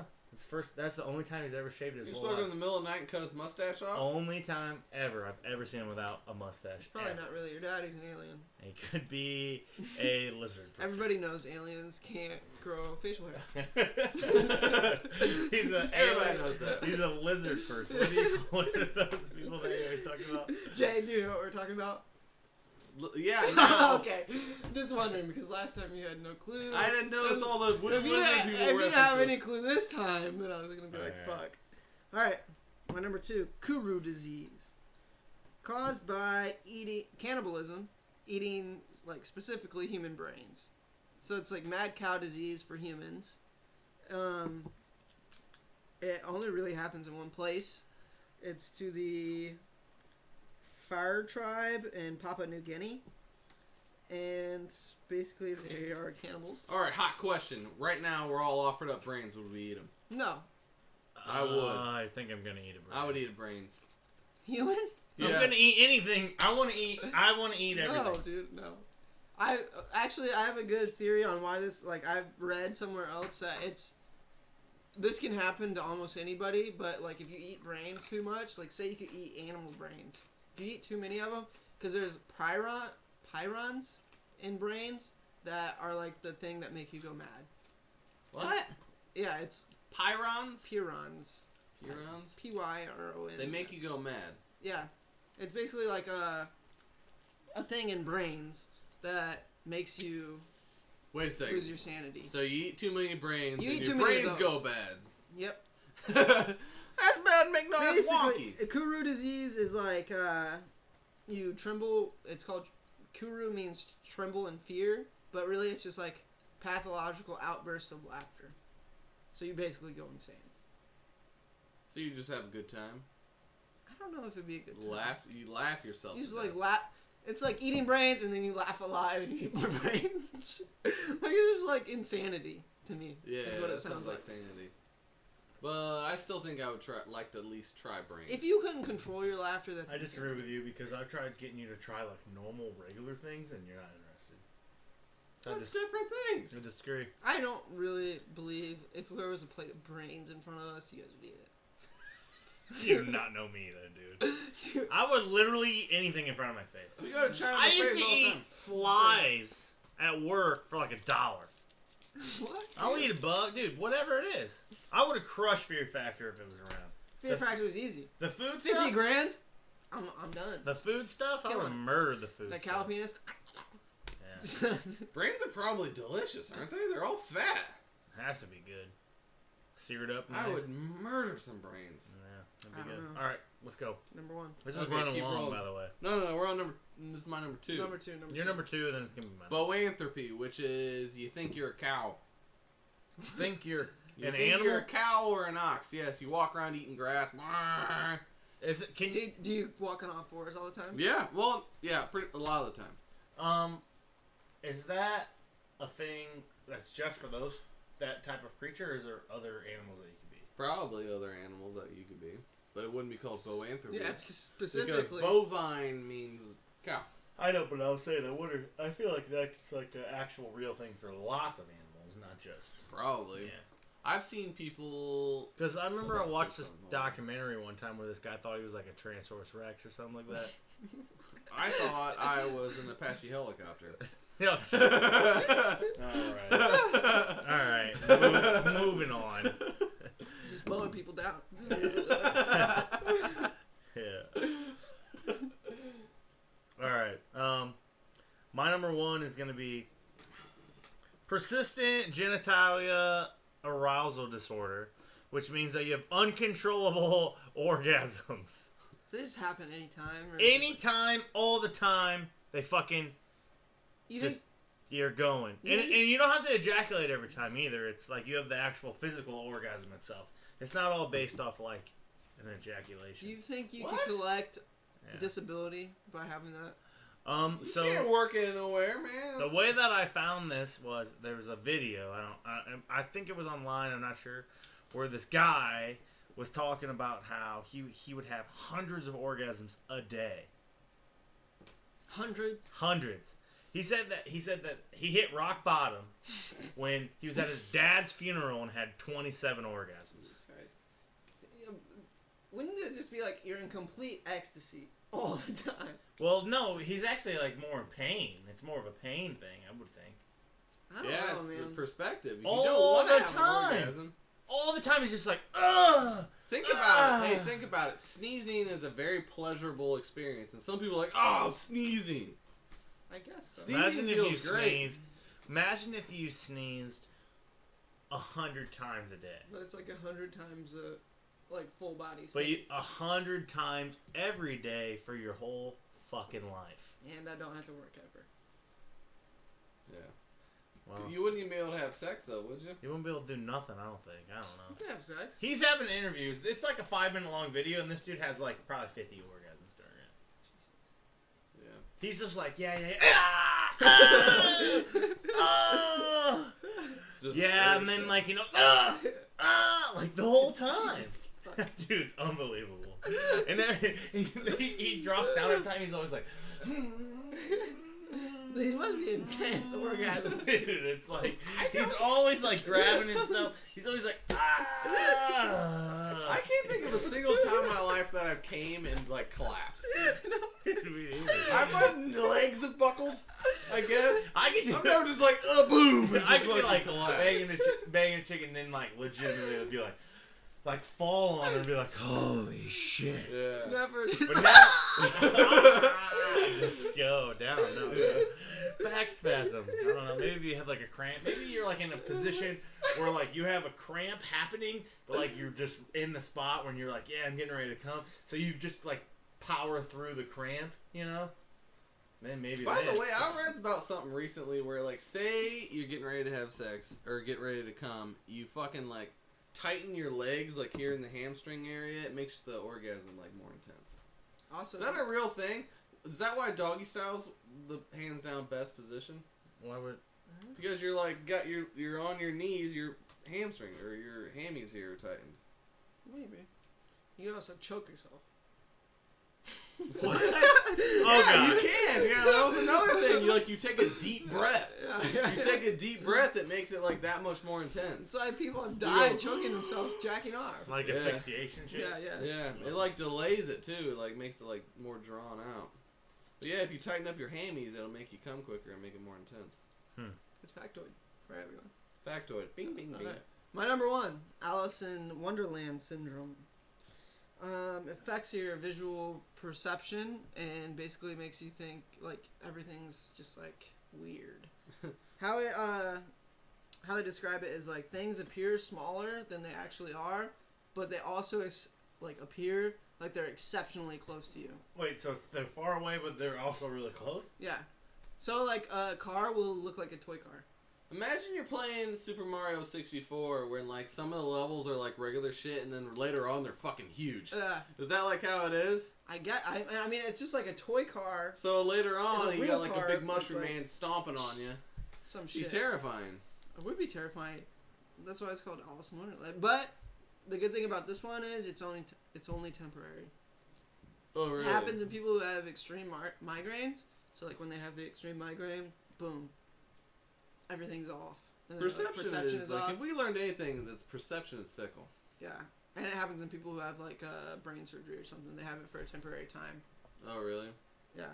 Speaker 4: That's the only time he's ever shaved his
Speaker 2: He was
Speaker 4: whole
Speaker 2: fucking in
Speaker 4: life.
Speaker 2: the middle of the night and cut his mustache off.
Speaker 4: Only time ever I've ever seen him without a mustache.
Speaker 3: It's probably
Speaker 4: ever.
Speaker 3: not really your dad. He's an alien.
Speaker 4: He could be a lizard. person.
Speaker 3: Everybody knows aliens can't grow facial hair.
Speaker 4: He's a
Speaker 2: Everybody knows that.
Speaker 4: He's a lizard person. What do you call it? Those people that you're always talking about.
Speaker 3: Jay, do you know what we're talking about?
Speaker 2: Yeah, no.
Speaker 3: Okay. Just wondering because last time you had no clue.
Speaker 2: I didn't notice all the
Speaker 3: If you
Speaker 2: lizard
Speaker 3: didn't,
Speaker 2: people
Speaker 3: if you didn't have
Speaker 2: references.
Speaker 3: any clue this time, then I was gonna be like,
Speaker 4: Alright.
Speaker 3: fuck. Alright, my number 2, Kuru disease. Caused by cannibalism, eating, like, specifically human brains. So it's like mad cow disease for humans. It only really happens in one place. It's to the Fire tribe in Papua New Guinea. And basically they are cannibals.
Speaker 2: All right, hot question. Right now, we're all offered up brains. Would we eat them?
Speaker 3: No.
Speaker 2: I would.
Speaker 4: I think I'm gonna eat a brain.
Speaker 2: I would eat a brains.
Speaker 3: Human?
Speaker 4: I'm
Speaker 2: Yes.
Speaker 4: gonna eat anything. I want to eat everything.
Speaker 3: No, dude, no. I have a good theory on why this. Like, I've read somewhere else that this can happen to almost anybody, but like if you eat brains too much, like say you could eat animal brains, if you eat too many of them, because there's pyrons in brains that are like the thing that make you go mad.
Speaker 2: What?
Speaker 3: Yeah, it's
Speaker 2: Pyrons?
Speaker 3: pyrons.
Speaker 2: Pyrons?
Speaker 3: Pyrons.
Speaker 2: They make you go mad.
Speaker 3: Yeah, it's basically like a thing in brains that makes you
Speaker 2: Wait a second.
Speaker 3: lose your sanity.
Speaker 2: So you eat too many brains,
Speaker 3: You
Speaker 2: and
Speaker 3: eat
Speaker 2: your
Speaker 3: too many of
Speaker 2: brains
Speaker 3: those.
Speaker 2: go bad.
Speaker 3: Yep.
Speaker 2: That's bad. Make no ass wonky.
Speaker 3: Basically, Kuru disease is like you tremble. It's called Kuru means tremble in fear, but really it's just like pathological outbursts of laughter. So you basically go insane.
Speaker 2: So you just have a good time.
Speaker 3: I don't know if it'd be a good time.
Speaker 2: You laugh yourself.
Speaker 3: You just
Speaker 2: to
Speaker 3: like
Speaker 2: death.
Speaker 3: laugh. It's like eating brains and then you laugh a lot and you eat more brains. And shit. Like it's just like insanity to me.
Speaker 2: Yeah,
Speaker 3: is what
Speaker 2: that
Speaker 3: it sounds like.
Speaker 2: sanity. But I still think I would like to at least try brains.
Speaker 3: If you couldn't control your laughter, that's
Speaker 4: I
Speaker 3: insane.
Speaker 4: disagree with you because I've tried getting you to try like normal, regular things, and you're not interested. So
Speaker 2: That's different things.
Speaker 4: I disagree.
Speaker 3: I don't really believe if there was a plate of brains in front of us, you guys would eat it.
Speaker 4: You do not know me then, dude.
Speaker 3: Dude,
Speaker 4: I would literally eat anything in front of my face.
Speaker 2: You go to China
Speaker 4: I
Speaker 2: buffets
Speaker 4: used to
Speaker 2: all the
Speaker 4: eat
Speaker 2: time.
Speaker 4: flies at work for like $1.
Speaker 3: What?
Speaker 4: I'll eat a bug, dude. Whatever it is. I would have crushed Fear Factor if it was around.
Speaker 3: Fear Factor was easy.
Speaker 4: The food
Speaker 3: 50
Speaker 4: stuff.
Speaker 3: grand. I'm done.
Speaker 4: The food stuff. I would have
Speaker 3: Killing.
Speaker 4: murdered the food.
Speaker 3: That
Speaker 4: stuff.
Speaker 3: jalapeno.
Speaker 4: Yeah.
Speaker 2: Brains are probably delicious, aren't they? They're all fat.
Speaker 4: Has to be good. Seared up.
Speaker 2: I
Speaker 4: Nice.
Speaker 2: would murder some brains.
Speaker 4: Yeah,
Speaker 3: I
Speaker 4: that'd be
Speaker 3: don't
Speaker 4: good.
Speaker 3: know.
Speaker 4: All right, let's go.
Speaker 3: Number 1.
Speaker 4: This is
Speaker 2: Okay,
Speaker 4: running
Speaker 2: keep
Speaker 4: long,
Speaker 2: rolling.
Speaker 4: by the way.
Speaker 2: No, we're on number. This is my number 2.
Speaker 3: Number 2.
Speaker 4: You're number 2, then it's gonna be mine.
Speaker 2: Boanthropy, which is you think you're a cow.
Speaker 4: Think you're
Speaker 2: You
Speaker 4: an
Speaker 2: think
Speaker 4: animal?
Speaker 2: you're a cow or an ox. Yes, you walk around eating grass.
Speaker 4: Is it? Can you?
Speaker 3: Do you walk on all fours all the time?
Speaker 2: Yeah, well, yeah, a lot of the time.
Speaker 4: Is that a thing that's just for that type of creature, or is there other animals that you could be?
Speaker 2: Probably other animals that you could be, but it wouldn't be called boanthropy.
Speaker 3: Yeah,
Speaker 2: Because
Speaker 3: specifically.
Speaker 2: bovine means cow.
Speaker 4: I know, but I was saying, I feel like that's like an actual real thing for lots of animals, not just.
Speaker 2: Probably.
Speaker 4: Yeah.
Speaker 2: I've seen people.
Speaker 4: Because I remember I
Speaker 2: About
Speaker 4: watched
Speaker 2: six
Speaker 4: this
Speaker 2: of them.
Speaker 4: documentary one time where this guy thought he was like a Tyrannosaurus Rex or something like that.
Speaker 2: I thought I was an Apache helicopter.
Speaker 4: Yeah. Alright. Moving on.
Speaker 3: Just mowing people down.
Speaker 4: Yeah. Alright. My number 1 is going to be persistent genitalia arousal disorder, which means that you have uncontrollable orgasms.
Speaker 3: Does they just happen anytime? Or
Speaker 4: Anytime, all the time, they fucking
Speaker 3: You think?
Speaker 4: just you're going.
Speaker 3: You
Speaker 4: And
Speaker 3: think-
Speaker 4: you don't have to ejaculate every time either. It's like you have the actual physical orgasm itself. It's not all based off like an ejaculation.
Speaker 3: Do you think you
Speaker 2: What?
Speaker 3: can collect
Speaker 4: Yeah.
Speaker 3: disability by having that?
Speaker 2: You
Speaker 4: So
Speaker 2: can't work it nowhere, man.
Speaker 4: the way that I found this was there was a video. I think it was online. I'm not sure. Where this guy was talking about how he would have hundreds of orgasms a day. Hundreds. He said that he hit rock bottom when he was at his dad's funeral and had 27 orgasms.
Speaker 3: Jesus Christ. Yeah, wouldn't it just be like you're in complete ecstasy all the time?
Speaker 4: Well, no, he's actually like more in pain. It's more of a pain thing, I would think.
Speaker 3: I don't
Speaker 2: Yeah,
Speaker 3: know,
Speaker 2: it's the
Speaker 3: man.
Speaker 2: perspective. You
Speaker 4: All
Speaker 2: don't want
Speaker 4: the
Speaker 2: to have
Speaker 4: time.
Speaker 2: an orgasm.
Speaker 4: All the time he's just like, ugh.
Speaker 2: Think about it. Hey, think about it. Sneezing is a very pleasurable experience, and some people are like, "Oh, I'm sneezing."
Speaker 3: I guess so.
Speaker 2: Sneezing
Speaker 4: Imagine if you
Speaker 2: feels great.
Speaker 4: sneezed. Imagine if you sneezed 100 times a day.
Speaker 3: But it's like 100 times like full body
Speaker 4: But
Speaker 3: sneeze.
Speaker 4: 100 times every day for your whole fucking life.
Speaker 3: And I don't have to work ever.
Speaker 2: Yeah.
Speaker 4: Well,
Speaker 2: You wouldn't even be able to have sex, though, would you?
Speaker 4: you wouldn't be able to do nothing, I don't think. I don't know.
Speaker 3: You can have sex.
Speaker 4: He's having interviews. It's like a 5-minute long video, and this dude has like probably 50 orgasms during it.
Speaker 2: Yeah.
Speaker 4: He's just like, yeah. Ah, ah,
Speaker 2: Just
Speaker 4: yeah, and then like, you know, like the whole time. Dude's unbelievable. And then he drops down every time. He's always like,
Speaker 3: These must be intense orgasms.
Speaker 4: dude, it's like he's always like grabbing himself. He's always like,
Speaker 2: I can't think of a single time in my life that I've came and like collapsed. My legs have buckled, I guess.
Speaker 4: I can do
Speaker 2: I'm never just like, boom. and
Speaker 4: I
Speaker 2: just
Speaker 4: could be like
Speaker 2: collapse.
Speaker 4: banging a chicken, then like legitimately would be like fall on her and be like, holy shit.
Speaker 2: Yeah.
Speaker 3: Never.
Speaker 4: But now, just go down. No, back spasm. I don't know. Maybe you have like a cramp. Maybe you're like in a position where like you have a cramp happening, but like you're just in the spot when you're like, yeah, I'm getting ready to come. So you just like power through the cramp, you know? Then maybe.
Speaker 2: By
Speaker 4: then.
Speaker 2: the way, I read about something recently where like, say you're getting ready to have sex or get ready to come, you fucking like tighten your legs like here in the hamstring area. It makes the orgasm like more intense.
Speaker 3: Also,
Speaker 2: Is that a real thing? Is that why doggy style's the hands down best position?
Speaker 4: Why would?
Speaker 2: Because you're like you're on your knees, your hamstring or your hammies here are tightened.
Speaker 3: maybe. You can also choke yourself.
Speaker 2: What?
Speaker 4: Oh,
Speaker 2: yeah,
Speaker 4: God.
Speaker 2: you can. Yeah, that was another thing. You take a deep breath.
Speaker 3: Yeah.
Speaker 2: You take a deep breath, it makes it like that much more intense.
Speaker 3: That's why people have died
Speaker 2: go,
Speaker 3: choking themselves, jacking off.
Speaker 4: Like
Speaker 2: Yeah.
Speaker 4: asphyxiation shit?
Speaker 3: Yeah.
Speaker 2: Yeah, it like delays it too. It like makes it like more drawn out. But yeah, if you tighten up your hammies, it'll make you come quicker and make it more intense.
Speaker 3: Good factoid for everyone.
Speaker 2: Factoid. Bing, bing, bing.
Speaker 3: Okay. My number one, Alice in Wonderland syndrome. Affects your visual perception and basically makes you think like everything's just like weird. How they describe it is like things appear smaller than they actually are, but they also like appear like they're exceptionally close to you.
Speaker 4: Wait, so they're far away, but they're also really close?
Speaker 3: Yeah. So like a car will look like a toy car.
Speaker 2: Imagine you're playing Super Mario 64 when like some of the levels are like regular shit and then later on they're fucking huge. Is that like how it is?
Speaker 3: I mean it's just like a toy car.
Speaker 2: So later on you got like a
Speaker 3: car,
Speaker 2: big mushroom
Speaker 3: like
Speaker 2: man stomping on you.
Speaker 3: Some
Speaker 2: Be
Speaker 3: shit.
Speaker 2: terrifying.
Speaker 3: It would be terrifying. That's why it's called Alice in Wonderland. But the good thing about this one is it's only temporary.
Speaker 2: Oh really?
Speaker 3: It happens in people who have extreme migraines. So like when they have the extreme migraine, boom, everything's off. And
Speaker 2: Perception is like
Speaker 3: off.
Speaker 2: if we learned anything, that's perception is fickle.
Speaker 3: Yeah, and it happens in people who have like brain surgery or something. They have it for a temporary time.
Speaker 2: Oh really?
Speaker 3: Yeah.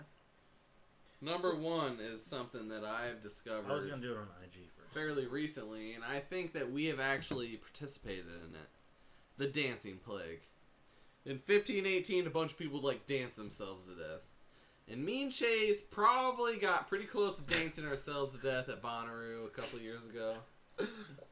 Speaker 2: Number one is something that I've discovered.
Speaker 4: I was gonna do it on IG first.
Speaker 2: Fairly recently, and I think that we have actually participated in it. The dancing plague. In 1518, a bunch of people like dance themselves to death. And me and Chase probably got pretty close to dancing ourselves to death at Bonnaroo a couple of years ago.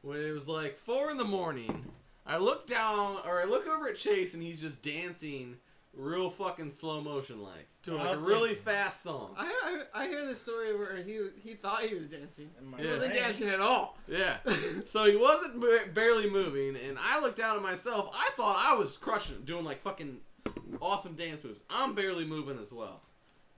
Speaker 2: When it was like 4 in the morning, I look over at Chase and he's just dancing real fucking slow motion like. To like a really fast song.
Speaker 3: I hear the story where he thought he was dancing. He
Speaker 2: Yeah.
Speaker 3: wasn't dancing at all.
Speaker 2: Yeah. So he wasn't barely moving, and I looked down at myself. I thought I was crushing it, doing like fucking awesome dance moves. I'm barely moving as well.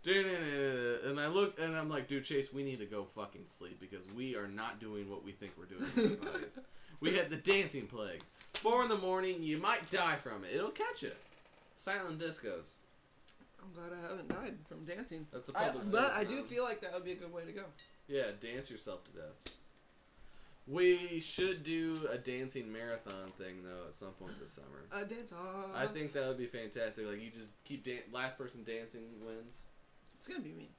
Speaker 2: And I look, and I'm like, dude, Chase, we need to go fucking sleep because we are not doing what we think we're doing with our bodies. We had the dancing plague. 4 in the morning, you might die from it. It'll catch you. Silent discos.
Speaker 3: I'm glad I haven't died from dancing.
Speaker 2: That's a public
Speaker 3: But
Speaker 2: service
Speaker 3: I do
Speaker 2: announcement.
Speaker 3: feel like that would be a good way to go.
Speaker 2: Yeah, dance yourself to death. We should do a dancing marathon thing though at some point this summer.
Speaker 3: Dance off.
Speaker 2: I think that would be fantastic. Like you just keep last person dancing wins.
Speaker 3: It's gonna be me.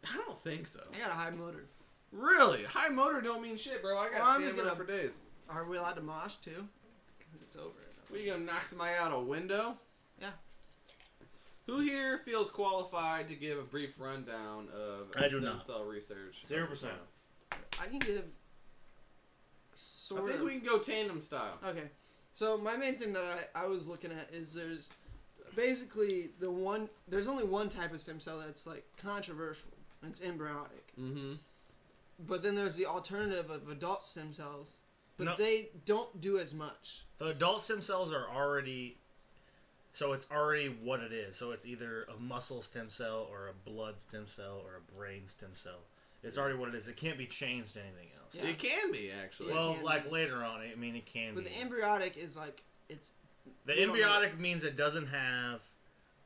Speaker 2: I don't think so.
Speaker 3: I got a high motor.
Speaker 2: Really? High motor don't mean shit, bro. I
Speaker 3: Well,
Speaker 2: got
Speaker 3: I'm just
Speaker 2: stamina
Speaker 3: gonna-
Speaker 2: for days.
Speaker 3: Are we allowed to mosh too? Because it's over.
Speaker 2: What, you gonna knock somebody out a window?
Speaker 3: Yeah.
Speaker 2: Who here feels qualified to give a brief rundown of
Speaker 4: I do
Speaker 2: stem
Speaker 4: not.
Speaker 2: cell research?
Speaker 4: 0%.
Speaker 3: I can give.
Speaker 2: I think we can go tandem style.
Speaker 3: Okay. So my main thing that I was looking at is there's basically there's only one type of stem cell that's like controversial, and it's embryonic.
Speaker 2: Mm-hmm.
Speaker 3: But then there's the alternative of adult stem cells, but
Speaker 4: No.
Speaker 3: they don't do as much.
Speaker 4: The adult stem cells are already, so it's already what it is. So it's either a muscle stem cell or a blood stem cell or a brain stem cell. It's already what it is. It can't be changed to anything else.
Speaker 3: Yeah.
Speaker 2: It can be actually.
Speaker 3: Yeah.
Speaker 4: Well,
Speaker 3: can
Speaker 4: like
Speaker 3: be.
Speaker 4: later on, I mean, it can
Speaker 3: But
Speaker 4: be.
Speaker 3: the embryonic is like it's
Speaker 4: The
Speaker 3: we don't
Speaker 4: embryonic means it doesn't have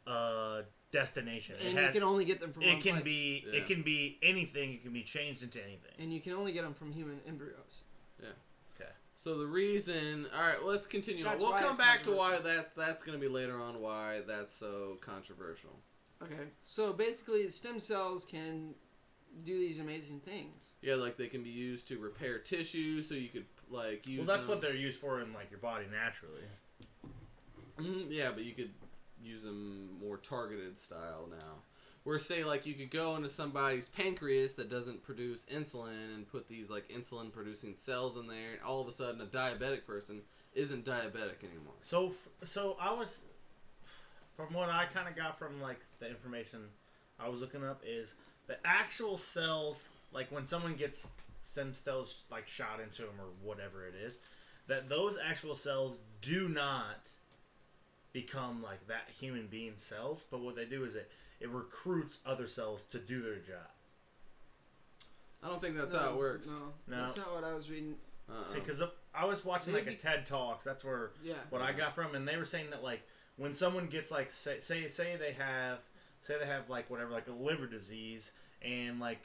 Speaker 4: a destination.
Speaker 3: and
Speaker 4: it
Speaker 3: you can only get them from one
Speaker 4: it can
Speaker 3: place.
Speaker 4: be
Speaker 2: Yeah.
Speaker 4: it can be anything. It can be changed into anything.
Speaker 3: And you can only get them from human embryos.
Speaker 2: So the reason, all right, well, let's continue on.
Speaker 3: That's
Speaker 2: We'll
Speaker 3: why
Speaker 2: come
Speaker 3: it's
Speaker 2: back to why
Speaker 3: controversial.
Speaker 2: that's going to be later on. Why that's so controversial.
Speaker 3: Okay. So basically, the stem cells can do these amazing things.
Speaker 2: Yeah, like they can be used to repair tissue, so you could like use.
Speaker 4: Well, that's
Speaker 2: them.
Speaker 4: what they're used for in like your body naturally.
Speaker 2: Yeah, but you could use them more targeted style now. Where say like you could go into somebody's pancreas that doesn't produce insulin and put these like insulin producing cells in there, and all of a sudden a diabetic person isn't diabetic anymore.
Speaker 4: So I was, from what I kind of got from like the information I was looking up is the actual cells, like when someone gets stem cells like shot into them or whatever it is, that those actual cells do not become like that human being cells, but what they do is it recruits other cells to do their job.
Speaker 2: I don't think that's
Speaker 3: No,
Speaker 2: how it works.
Speaker 3: No,
Speaker 4: No.
Speaker 3: that's not what I was reading.
Speaker 4: See, because I was watching like a
Speaker 3: Maybe-
Speaker 4: TED Talks. That's where
Speaker 3: Yeah.
Speaker 4: what I got from, and they were saying that like when someone gets like say they have like whatever like a liver disease, and like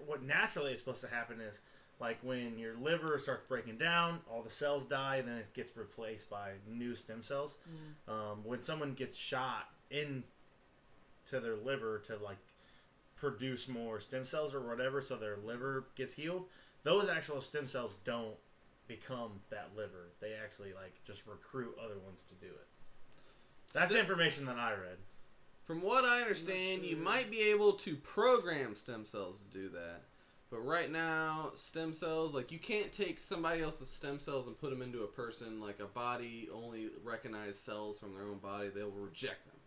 Speaker 4: what naturally is supposed to happen is like when your liver starts breaking down, all the cells die, and then it gets replaced by new stem cells. When someone gets shot into their liver to like produce more stem cells or whatever, so their liver gets healed, those actual stem cells don't become that liver. They actually like just recruit other ones to do it. That's the information that I read.
Speaker 2: From what I understand, you might be able to program stem cells to do that. But right now, stem cells, like, you can't take somebody else's stem cells and put them into a person. Like, a body only recognizes cells from their own body. They'll reject them.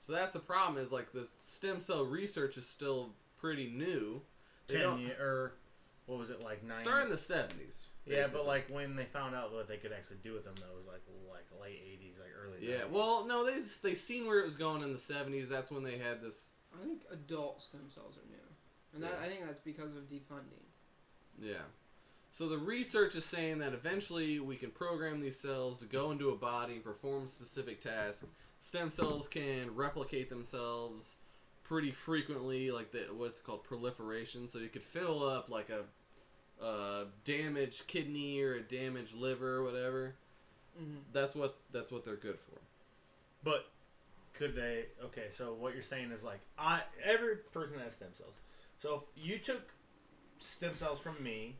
Speaker 2: So that's the problem, is, like, the stem cell research is still pretty new.
Speaker 4: What was it, like 9?
Speaker 2: Started in the 70s.
Speaker 4: Yeah, but, like, when they found out what they could actually do with them, that was, like late 80s, like, early 90s.
Speaker 2: Yeah, well, no, they seen where it was going in the 70s. That's when they had this...
Speaker 3: I think adult stem cells are new. And I think that's because of defunding.
Speaker 2: Yeah. So the research is saying that eventually we can program these cells to go into a body and perform specific tasks. Stem cells can replicate themselves pretty frequently, like what's called proliferation. So you could fill up like a damaged kidney or a damaged liver or whatever.
Speaker 3: Mm-hmm.
Speaker 2: That's what they're good for.
Speaker 4: But could they? Okay, so what you're saying is like every person has stem cells. So if you took stem cells from me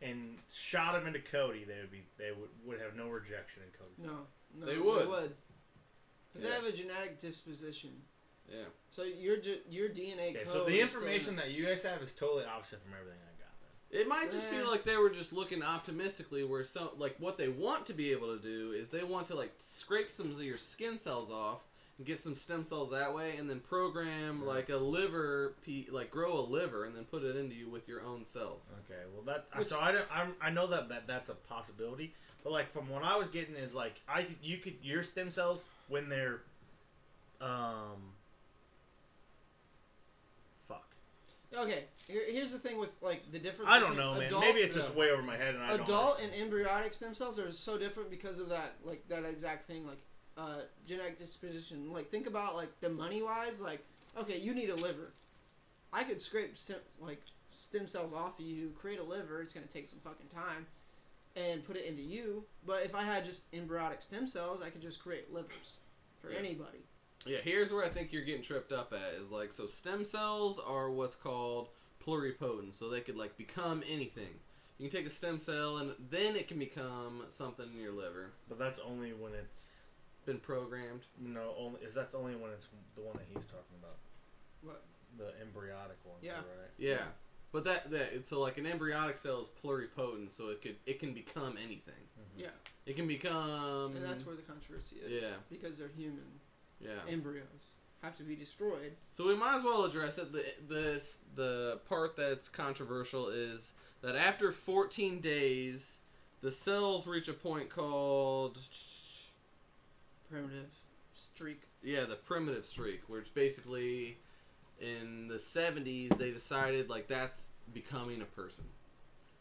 Speaker 4: and shot them into Cody, they would have no rejection in Cody's.
Speaker 3: No,
Speaker 2: they would.
Speaker 3: Because they have a genetic disposition.
Speaker 2: Yeah.
Speaker 3: So your DNA code.
Speaker 4: So the information that you guys have is totally opposite from everything I got.
Speaker 2: It might just be like they were just looking optimistically, where what they want to be able to do is they want to like scrape some of your skin cells off and get some stem cells that way, and then program like a liver, like grow a liver, and then put it into you with your own cells.
Speaker 4: Okay, well I know that's a possibility, but like from what I was getting is like your stem cells when they're
Speaker 3: Okay, here's the thing with like the difference.
Speaker 4: I don't know, man. Maybe it's just way over my head, and I don't.
Speaker 3: Adult and embryonic stem cells are so different because of that, like that exact thing, like genetic disposition. Like think about like the money wise, like okay, you need a liver. I could scrape stem cells off of you, create a liver. It's gonna take some fucking time, and put it into you. But if I had just embryonic stem cells, I could just create livers for anybody.
Speaker 2: Yeah, here's where I think you're getting tripped up at is like, so stem cells are what's called pluripotent, so they could like become anything. You can take a stem cell and then it can become something in your liver.
Speaker 4: But that's only when it's
Speaker 2: been programmed.
Speaker 4: No, that's only when it's the one that he's talking about.
Speaker 3: What?
Speaker 4: The embryonic one.
Speaker 3: Yeah.
Speaker 4: Right.
Speaker 2: Yeah. But so like an embryonic cell is pluripotent, so it can become anything.
Speaker 4: Mm-hmm.
Speaker 3: Yeah.
Speaker 2: It can become.
Speaker 3: And that's where the controversy is.
Speaker 2: Yeah.
Speaker 3: Because they're human.
Speaker 2: Yeah.
Speaker 3: Embryos have to be destroyed.
Speaker 2: So we might as well address it. The part that's controversial is that after 14 days, the cells reach a point called
Speaker 3: Primitive streak.
Speaker 2: Yeah, the primitive streak, which basically in the 70s they decided like that's becoming a person.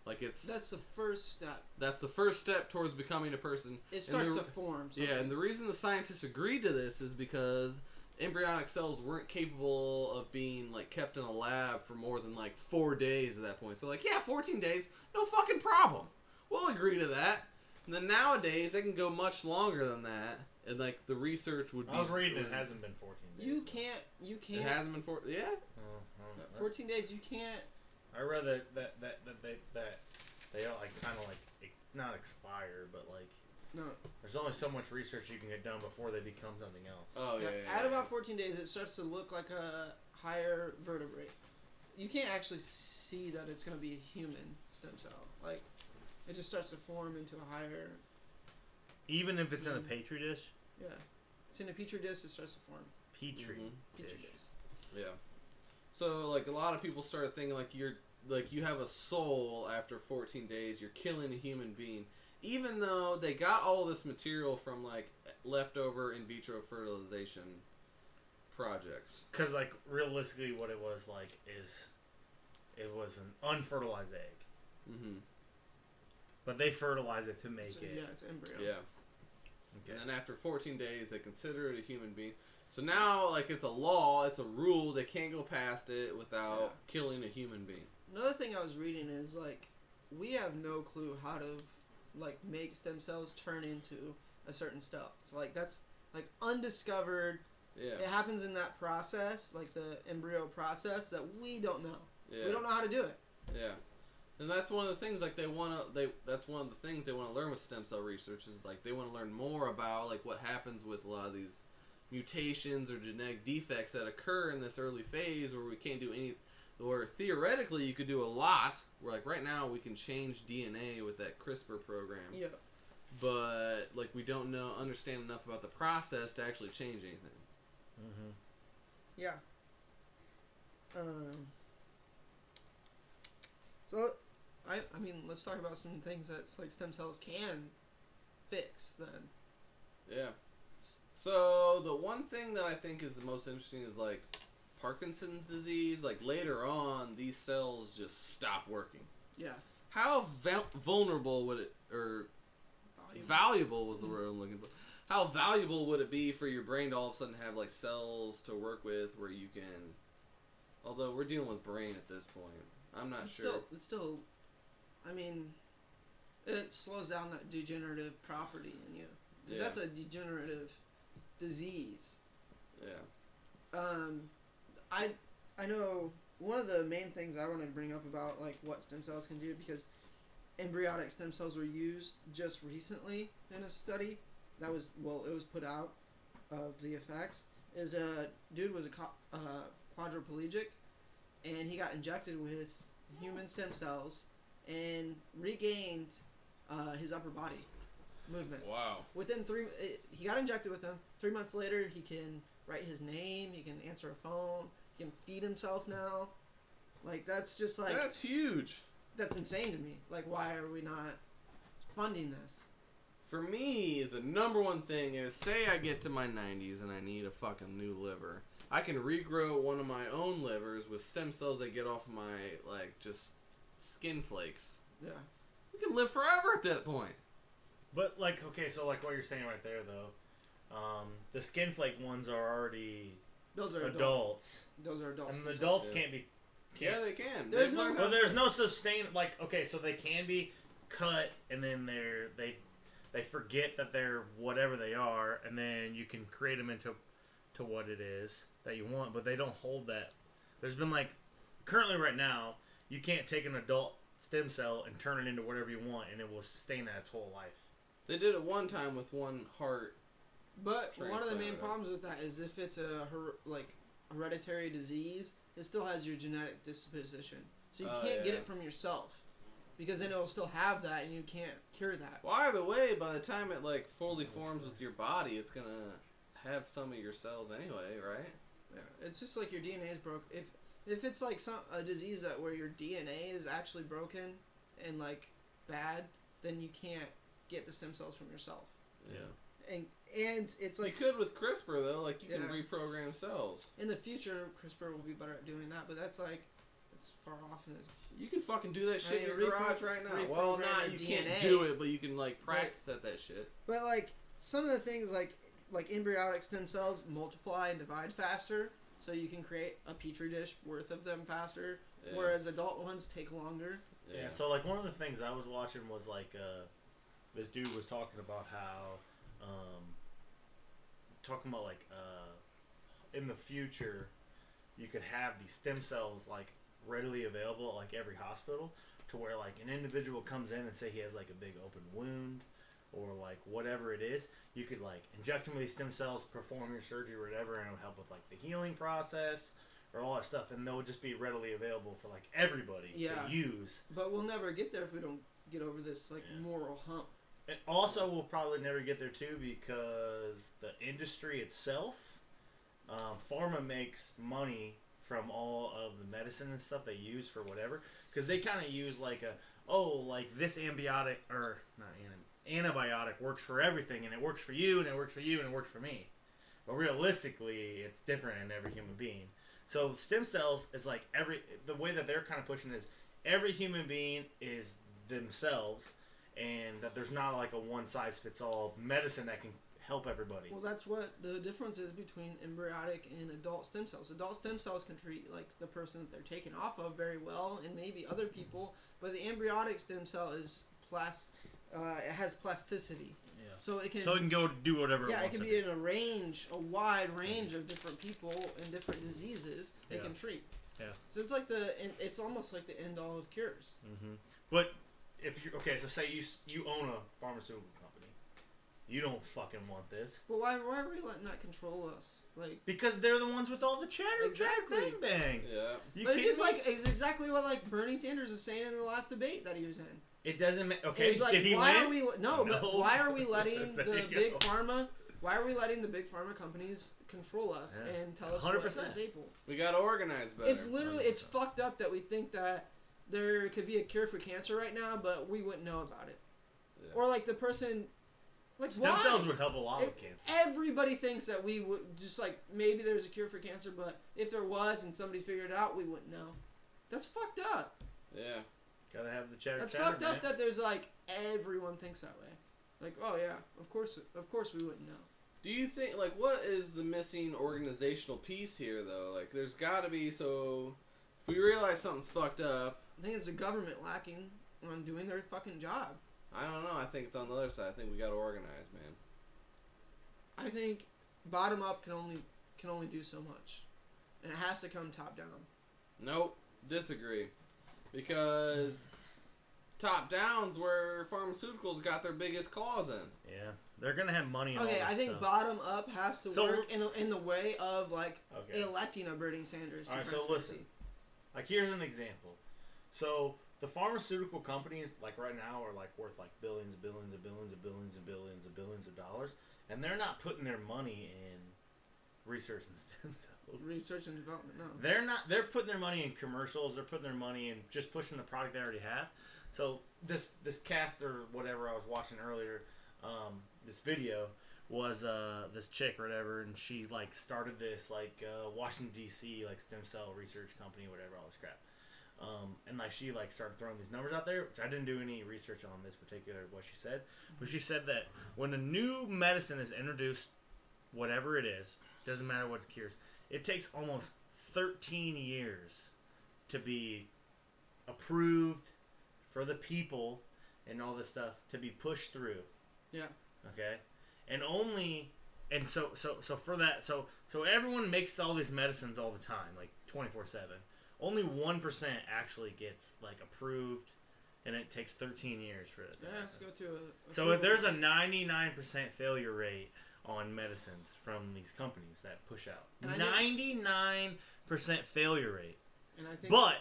Speaker 2: Like
Speaker 3: that's the first step.
Speaker 2: That's the first step towards becoming a person.
Speaker 3: It starts to form. Something.
Speaker 2: Yeah, and the reason the scientists agreed to this is because embryonic cells weren't capable of being like kept in a lab for more than like 4 days at that point. So like, yeah, 14 days, no fucking problem. We'll agree to that. And then nowadays they can go much longer than that, and like the research would be.
Speaker 4: I was reading it hasn't been 14 days.
Speaker 3: You can't.
Speaker 2: It hasn't been 14. Yeah.
Speaker 3: 14 days. You can't.
Speaker 4: I read that they all like kind of like not expire, but like
Speaker 3: no.
Speaker 4: There's only so much research you can get done before they become something else.
Speaker 2: Oh yeah.
Speaker 3: At about 14 days, it starts to look like a higher vertebrate. You can't actually see that it's gonna be a human stem cell. Like it just starts to form into a higher.
Speaker 4: Even if it's in a petri dish.
Speaker 3: Yeah, it's in a petri dish. It starts to form.
Speaker 4: Petri
Speaker 3: dish.
Speaker 2: Yeah. So like a lot of people started thinking like you have a soul after 14 days. You're killing a human being, even though they got all this material from like leftover in vitro fertilization projects.
Speaker 4: Because like realistically, what it was like is it was an unfertilized egg.
Speaker 2: Mm-hmm.
Speaker 4: But they fertilize it to make it.
Speaker 3: Yeah, it's embryo.
Speaker 2: Yeah. Okay. And then after 14 days, they consider it a human being. So now, like, it's a law, it's a rule, they can't go past it without killing a human being.
Speaker 3: Another thing I was reading is, like, we have no clue how to, like, make stem cells turn into a certain stuff. So, like, that's, like, undiscovered.
Speaker 2: Yeah.
Speaker 3: It happens in that process, like the embryo process, that we don't know.
Speaker 2: Yeah.
Speaker 3: We don't know how to do it.
Speaker 2: Yeah. And that's one of the things, like, that's one of the things they want to learn with stem cell research is, like, they want to learn more about, like, what happens with a lot of these mutations or genetic defects that occur in this early phase where we can't do any, or theoretically you could do a lot, where, like, right now we can change DNA with that CRISPR program.
Speaker 3: Yeah.
Speaker 2: But, like, we don't understand enough about the process to actually change anything.
Speaker 4: Mm-hmm.
Speaker 3: Yeah. So, I mean, let's talk about some things that like stem cells can fix then.
Speaker 2: Yeah. So the one thing that I think is the most interesting is like Parkinson's disease. Like later on, these cells just stop working.
Speaker 3: Yeah.
Speaker 2: How vulnerable would it, or valuable was the word I'm looking for? How valuable would it be for your brain to all of a sudden have like cells to work with where you can? Although we're dealing with brain at this point, I'm not sure.
Speaker 3: It's still, I mean, it slows down that degenerative property in you. 'Cause that's a degenerative disease.
Speaker 2: Yeah.
Speaker 3: I know one of the main things I wanted to bring up about like what stem cells can do, because embryonic stem cells were used just recently in a study that was, well, it was put out of the effects, is a dude was a quadriplegic, and he got injected with human stem cells and regained his upper body movement.
Speaker 2: Wow.
Speaker 3: Within he got injected with them. 3 months later, he can write his name. He can answer a phone. He can feed himself now. Like, that's just like,
Speaker 2: That's huge.
Speaker 3: that's insane to me. Like, why are we not funding this?
Speaker 2: For me, the number one thing is, say I get to my 90s and I need a fucking new liver. I can regrow one of my own livers with stem cells that get off of my, like, just skin flakes.
Speaker 3: Yeah.
Speaker 2: We can live forever at that point.
Speaker 4: But like, okay, so like what you're saying right there though, the skin flake ones are already
Speaker 3: Those are
Speaker 4: adults.
Speaker 3: Those are adults.
Speaker 4: And the adults
Speaker 2: Yeah.
Speaker 4: can't be.
Speaker 2: Yeah, they can.
Speaker 3: There's
Speaker 2: They've
Speaker 3: no-
Speaker 2: learned
Speaker 4: Well,
Speaker 2: how-
Speaker 4: there's no like, okay, so they can be cut, and then they forget that they're whatever they are, and then you can create them into what it is that you want, but they don't hold that. There's been like, currently right now, you can't take an adult stem cell and turn it into whatever you want, and it will sustain that its whole life.
Speaker 2: They did it one time with one heart.
Speaker 3: But one of the main
Speaker 2: Transplant.
Speaker 3: problems with that is if it's a hereditary disease, it still has your genetic disposition, so you can't get
Speaker 2: yeah.
Speaker 3: it from yourself, because then it will still have that, and you can't cure that.
Speaker 2: Well, either way, by the time it like fully forms with your body, it's gonna have some of your cells anyway, right?
Speaker 3: Yeah, it's just like your DNA is broke. If it's like a disease that where your DNA is actually broken and like bad, then you can't get the stem cells from yourself.
Speaker 2: Yeah.
Speaker 3: And it's like,
Speaker 2: You could with CRISPR though, like you can
Speaker 3: Yeah.
Speaker 2: reprogram cells.
Speaker 3: in the future, CRISPR will be better at doing that, but that's like, it's far off. And
Speaker 2: You can fucking do that shit in
Speaker 3: mean,
Speaker 2: your garage right now. Well,
Speaker 3: reprogram
Speaker 2: not
Speaker 3: your
Speaker 2: you can't
Speaker 3: DNA.
Speaker 2: do it, but you can like practice at that shit.
Speaker 3: But like some of the things like embryonic stem cells multiply and divide faster, so you can create a petri dish worth of them faster,
Speaker 2: Yeah.
Speaker 3: whereas adult ones take longer.
Speaker 2: Yeah.
Speaker 4: So like one of the things I was watching was like this dude was talking about how in the future you could have these stem cells like readily available at like every hospital, to where like an individual comes in and say he has like a big open wound or like whatever it is, you could like inject him with these stem cells, perform your surgery or whatever, and it'll help with like the healing process or all that stuff, and they'll just be readily available for like everybody to use.
Speaker 3: But we'll never get there if we don't get over this like
Speaker 4: Yeah.
Speaker 3: moral hump.
Speaker 4: And also, we'll probably never get there too, because the industry itself, pharma makes money from all of the medicine and stuff they use for whatever, because they kind of use like this antibiotic works for everything, and it works for you, and it works for you, and it works for me. But realistically, it's different in every human being. So stem cells is like the way that they're kind of pushing is every human being is themselves, and that there's not like a one-size-fits-all medicine that can help everybody.
Speaker 3: Well, that's what the difference is between embryonic and adult stem cells. Adult stem cells can treat like the person that they're taken off of very well, and maybe other people. But the embryonic stem cell is it has plasticity,
Speaker 4: Yeah.
Speaker 3: so it can
Speaker 4: go do whatever.
Speaker 3: yeah,
Speaker 4: it
Speaker 3: it can
Speaker 4: wants
Speaker 3: be
Speaker 4: to
Speaker 3: in a wide range of different people and different diseases they
Speaker 4: Yeah.
Speaker 3: can treat.
Speaker 4: Yeah.
Speaker 3: So it's it's almost like the end all of cures.
Speaker 4: Mm-hmm. But if you so say you own a pharmaceutical company, you don't fucking want this.
Speaker 3: But why are we letting that control us? Like,
Speaker 4: because they're the ones with all the cheddar.
Speaker 3: Exactly.
Speaker 4: Bang.
Speaker 2: Yeah.
Speaker 3: But it's just like it's exactly what like Bernie Sanders was saying in the last debate that he was in.
Speaker 4: It doesn't. Okay.
Speaker 3: It's like,
Speaker 4: did he
Speaker 3: why
Speaker 4: win?
Speaker 3: Are we, no, but why are we letting the big pharma? Why are we letting the big pharma companies control us and tell us
Speaker 4: 100%.
Speaker 3: what is able?
Speaker 2: We gotta organize better.
Speaker 3: It's literally
Speaker 4: 100%.
Speaker 3: it's fucked up that we think that there could be a cure for cancer right now, but we wouldn't know about it.
Speaker 2: Yeah.
Speaker 3: Or like the person, like
Speaker 4: Stem
Speaker 3: why?
Speaker 4: cells would help a lot with cancer.
Speaker 3: Everybody thinks that we would just like maybe there's a cure for cancer, but if there was and somebody figured it out, we wouldn't know. That's fucked up.
Speaker 2: Yeah.
Speaker 4: Gotta have the cheddar.
Speaker 3: That's
Speaker 4: cheddar,
Speaker 3: fucked
Speaker 4: man.
Speaker 3: up that there's like everyone thinks that way. Like, oh yeah, of course we wouldn't know.
Speaker 2: Do you think, like, what is the missing organizational piece here, though? Like, there's gotta be, so, if we realize something's fucked up...
Speaker 3: I think it's the government lacking on doing their fucking job.
Speaker 2: I don't know, I think it's on the other side. I think we gotta organize, man.
Speaker 3: I think bottom up can only do so much. And it has to come top down.
Speaker 2: Nope, disagree. Because top down's where pharmaceuticals got their biggest claws in.
Speaker 4: Yeah, they're gonna have money. In
Speaker 3: Okay,
Speaker 4: all this
Speaker 3: I think
Speaker 4: stuff.
Speaker 3: bottom up has to work in the way of like
Speaker 4: Okay.
Speaker 3: electing a Bernie Sanders to
Speaker 4: All right, so
Speaker 3: presidency.
Speaker 4: listen. Like, here's an example. So the pharmaceutical companies, like right now, are like worth like billions of billions of billions of billions of billions of billions of dollars, and they're not putting their money in research and stem cells.
Speaker 3: Research and development, no.
Speaker 4: They're not. They're putting their money in commercials. They're putting their money in just pushing the product they already have. So this cast or whatever I was watching earlier, this video was this chick or whatever, and she like started this like Washington D.C. like stem cell research company, whatever, all this crap. And like she like started throwing these numbers out there, which I didn't do any research on this particular what she said, but she said that when a new medicine is introduced, whatever it is, doesn't matter what it cures, it takes almost 13 years to be approved for the people and all this stuff to be pushed through.
Speaker 3: Yeah.
Speaker 4: Okay, and so for that, so everyone makes all these medicines all the time, like 24/7. Only 1% actually gets like approved, and it takes 13 years for it.
Speaker 3: Yeah, let's go to a
Speaker 4: So if there's a 99% failure rate on medicines from these companies that push out, 99% failure rate,
Speaker 3: and I think
Speaker 4: but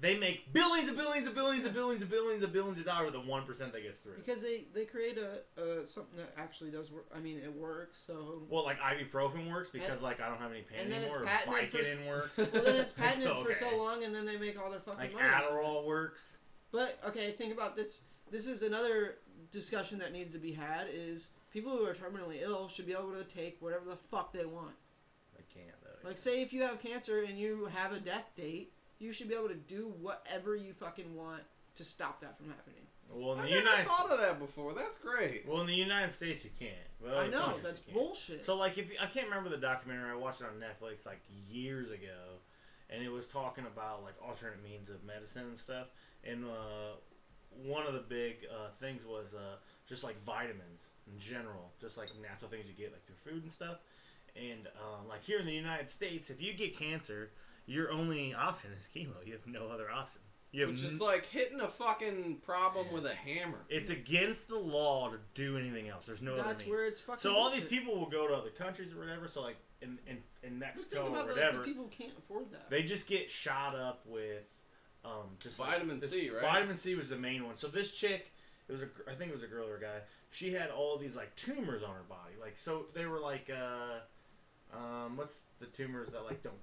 Speaker 4: they make billions of billions of billions of billions of billions of billions of dollars with the 1% that gets through.
Speaker 3: because they create a something that actually does work. I mean, it works. So
Speaker 4: Well, like ibuprofen works because like I don't have any pain
Speaker 3: and then
Speaker 4: anymore.
Speaker 3: it's
Speaker 4: Or
Speaker 3: patented for
Speaker 4: Vicodin works.
Speaker 3: well, then it's patented for
Speaker 4: Okay.
Speaker 3: so long, and then they make all their fucking
Speaker 4: Like
Speaker 3: money. off of it.
Speaker 4: Adderall works.
Speaker 3: But okay, think about this. This is another discussion that needs to be had. Is people who are terminally ill should be able to take whatever the fuck they want.
Speaker 4: I can't though.
Speaker 3: Like, say if you have cancer and you have a death date, you should be able to do whatever you fucking want to stop that from happening.
Speaker 4: Well, in
Speaker 2: I
Speaker 4: the
Speaker 2: never
Speaker 4: United
Speaker 2: thought of that before. That's great.
Speaker 4: Well, in the United States you can't. Well,
Speaker 3: I
Speaker 4: other
Speaker 3: know,
Speaker 4: countries
Speaker 3: that's
Speaker 4: you can't.
Speaker 3: bullshit.
Speaker 4: So like I can't remember the documentary. I watched it on Netflix like years ago, and it was talking about like alternate means of medicine and stuff. And one of the big things was just like vitamins in general, just like natural things you get like through food and stuff. And like here in the United States, if you get cancer, your only option is chemo. You have no other option. You have
Speaker 2: Which is like hitting a fucking problem with a hammer.
Speaker 4: It's against the law to do anything else. There's no other
Speaker 3: That's
Speaker 4: means.
Speaker 3: where it's fucking.
Speaker 4: So all these
Speaker 3: bullshit.
Speaker 4: people will go to other countries or whatever. So like in
Speaker 3: But
Speaker 4: Mexico
Speaker 3: think
Speaker 4: or
Speaker 3: about
Speaker 4: whatever,
Speaker 3: the people who can't afford that.
Speaker 4: they just get shot up with just
Speaker 2: Vitamin C, right?
Speaker 4: Vitamin C was the main one. So this chick, I think it was a girl or a guy. She had all these like tumors on her body. Like so they were like what's the tumors that like don't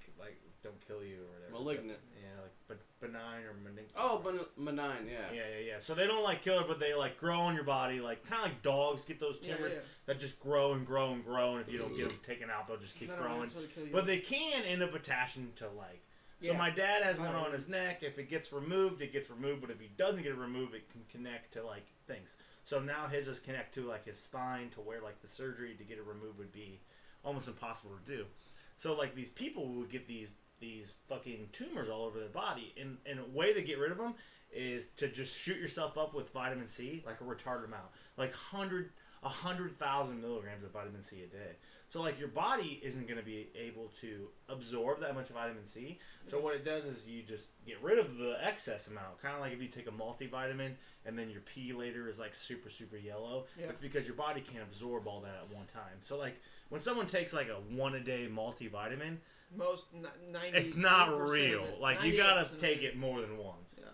Speaker 4: kill you or whatever.
Speaker 2: Malignant.
Speaker 4: Yeah, like benign or malignant.
Speaker 2: Oh, benign, yeah.
Speaker 4: Yeah. So they don't like kill her, but they like grow on your body, like kind of like dogs get those tumors that just grow and grow and grow, and if you don't get them taken out, they'll just keep
Speaker 3: That'll
Speaker 4: growing.
Speaker 3: actually kill you.
Speaker 4: But they can end up attaching to like. So
Speaker 3: Yeah.
Speaker 4: my dad has one on
Speaker 3: Vitamins.
Speaker 4: his neck. If it gets removed, it gets removed. But if he doesn't get it removed, it can connect to like things. So now his is connect to like his spine, to where like the surgery to get it removed would be almost impossible to do. So like these people would get these fucking tumors all over their body, and a way to get rid of them is to just shoot yourself up with vitamin C, like a retarded amount, like 100,000 milligrams of vitamin C a day. So like your body isn't going to be able to absorb that much vitamin C. So what it does is you just get rid of the excess amount. Kind of like if you take a multivitamin and then your pee later is like super yellow.
Speaker 3: Yeah.
Speaker 4: That's because your body can't absorb all that at one time. So like when someone takes like a 1 a day multivitamin,
Speaker 3: Most 90.
Speaker 4: it's not real. Like you gotta take it more than once.
Speaker 3: Yeah.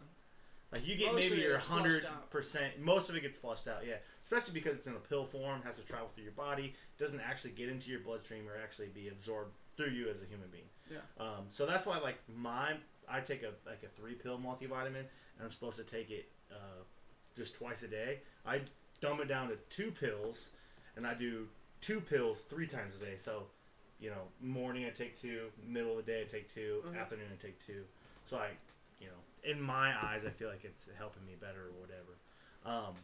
Speaker 4: Like you get
Speaker 3: Most
Speaker 4: maybe
Speaker 3: of it
Speaker 4: your
Speaker 3: gets flushed out.
Speaker 4: 100%. Most of it gets flushed out. Yeah. Especially because it's in a pill form, has to travel through your body, doesn't actually get into your bloodstream or actually be absorbed through you as a human being.
Speaker 3: Yeah.
Speaker 4: So that's why like I take a 3-pill multivitamin and I'm supposed to take it just twice a day. I dumb it down to 2 pills and I do 2 pills 3 times a day. So, you know, morning I take 2, middle of the day I take 2, afternoon I take 2. So I, you know, in my eyes I feel like it's helping me better or whatever.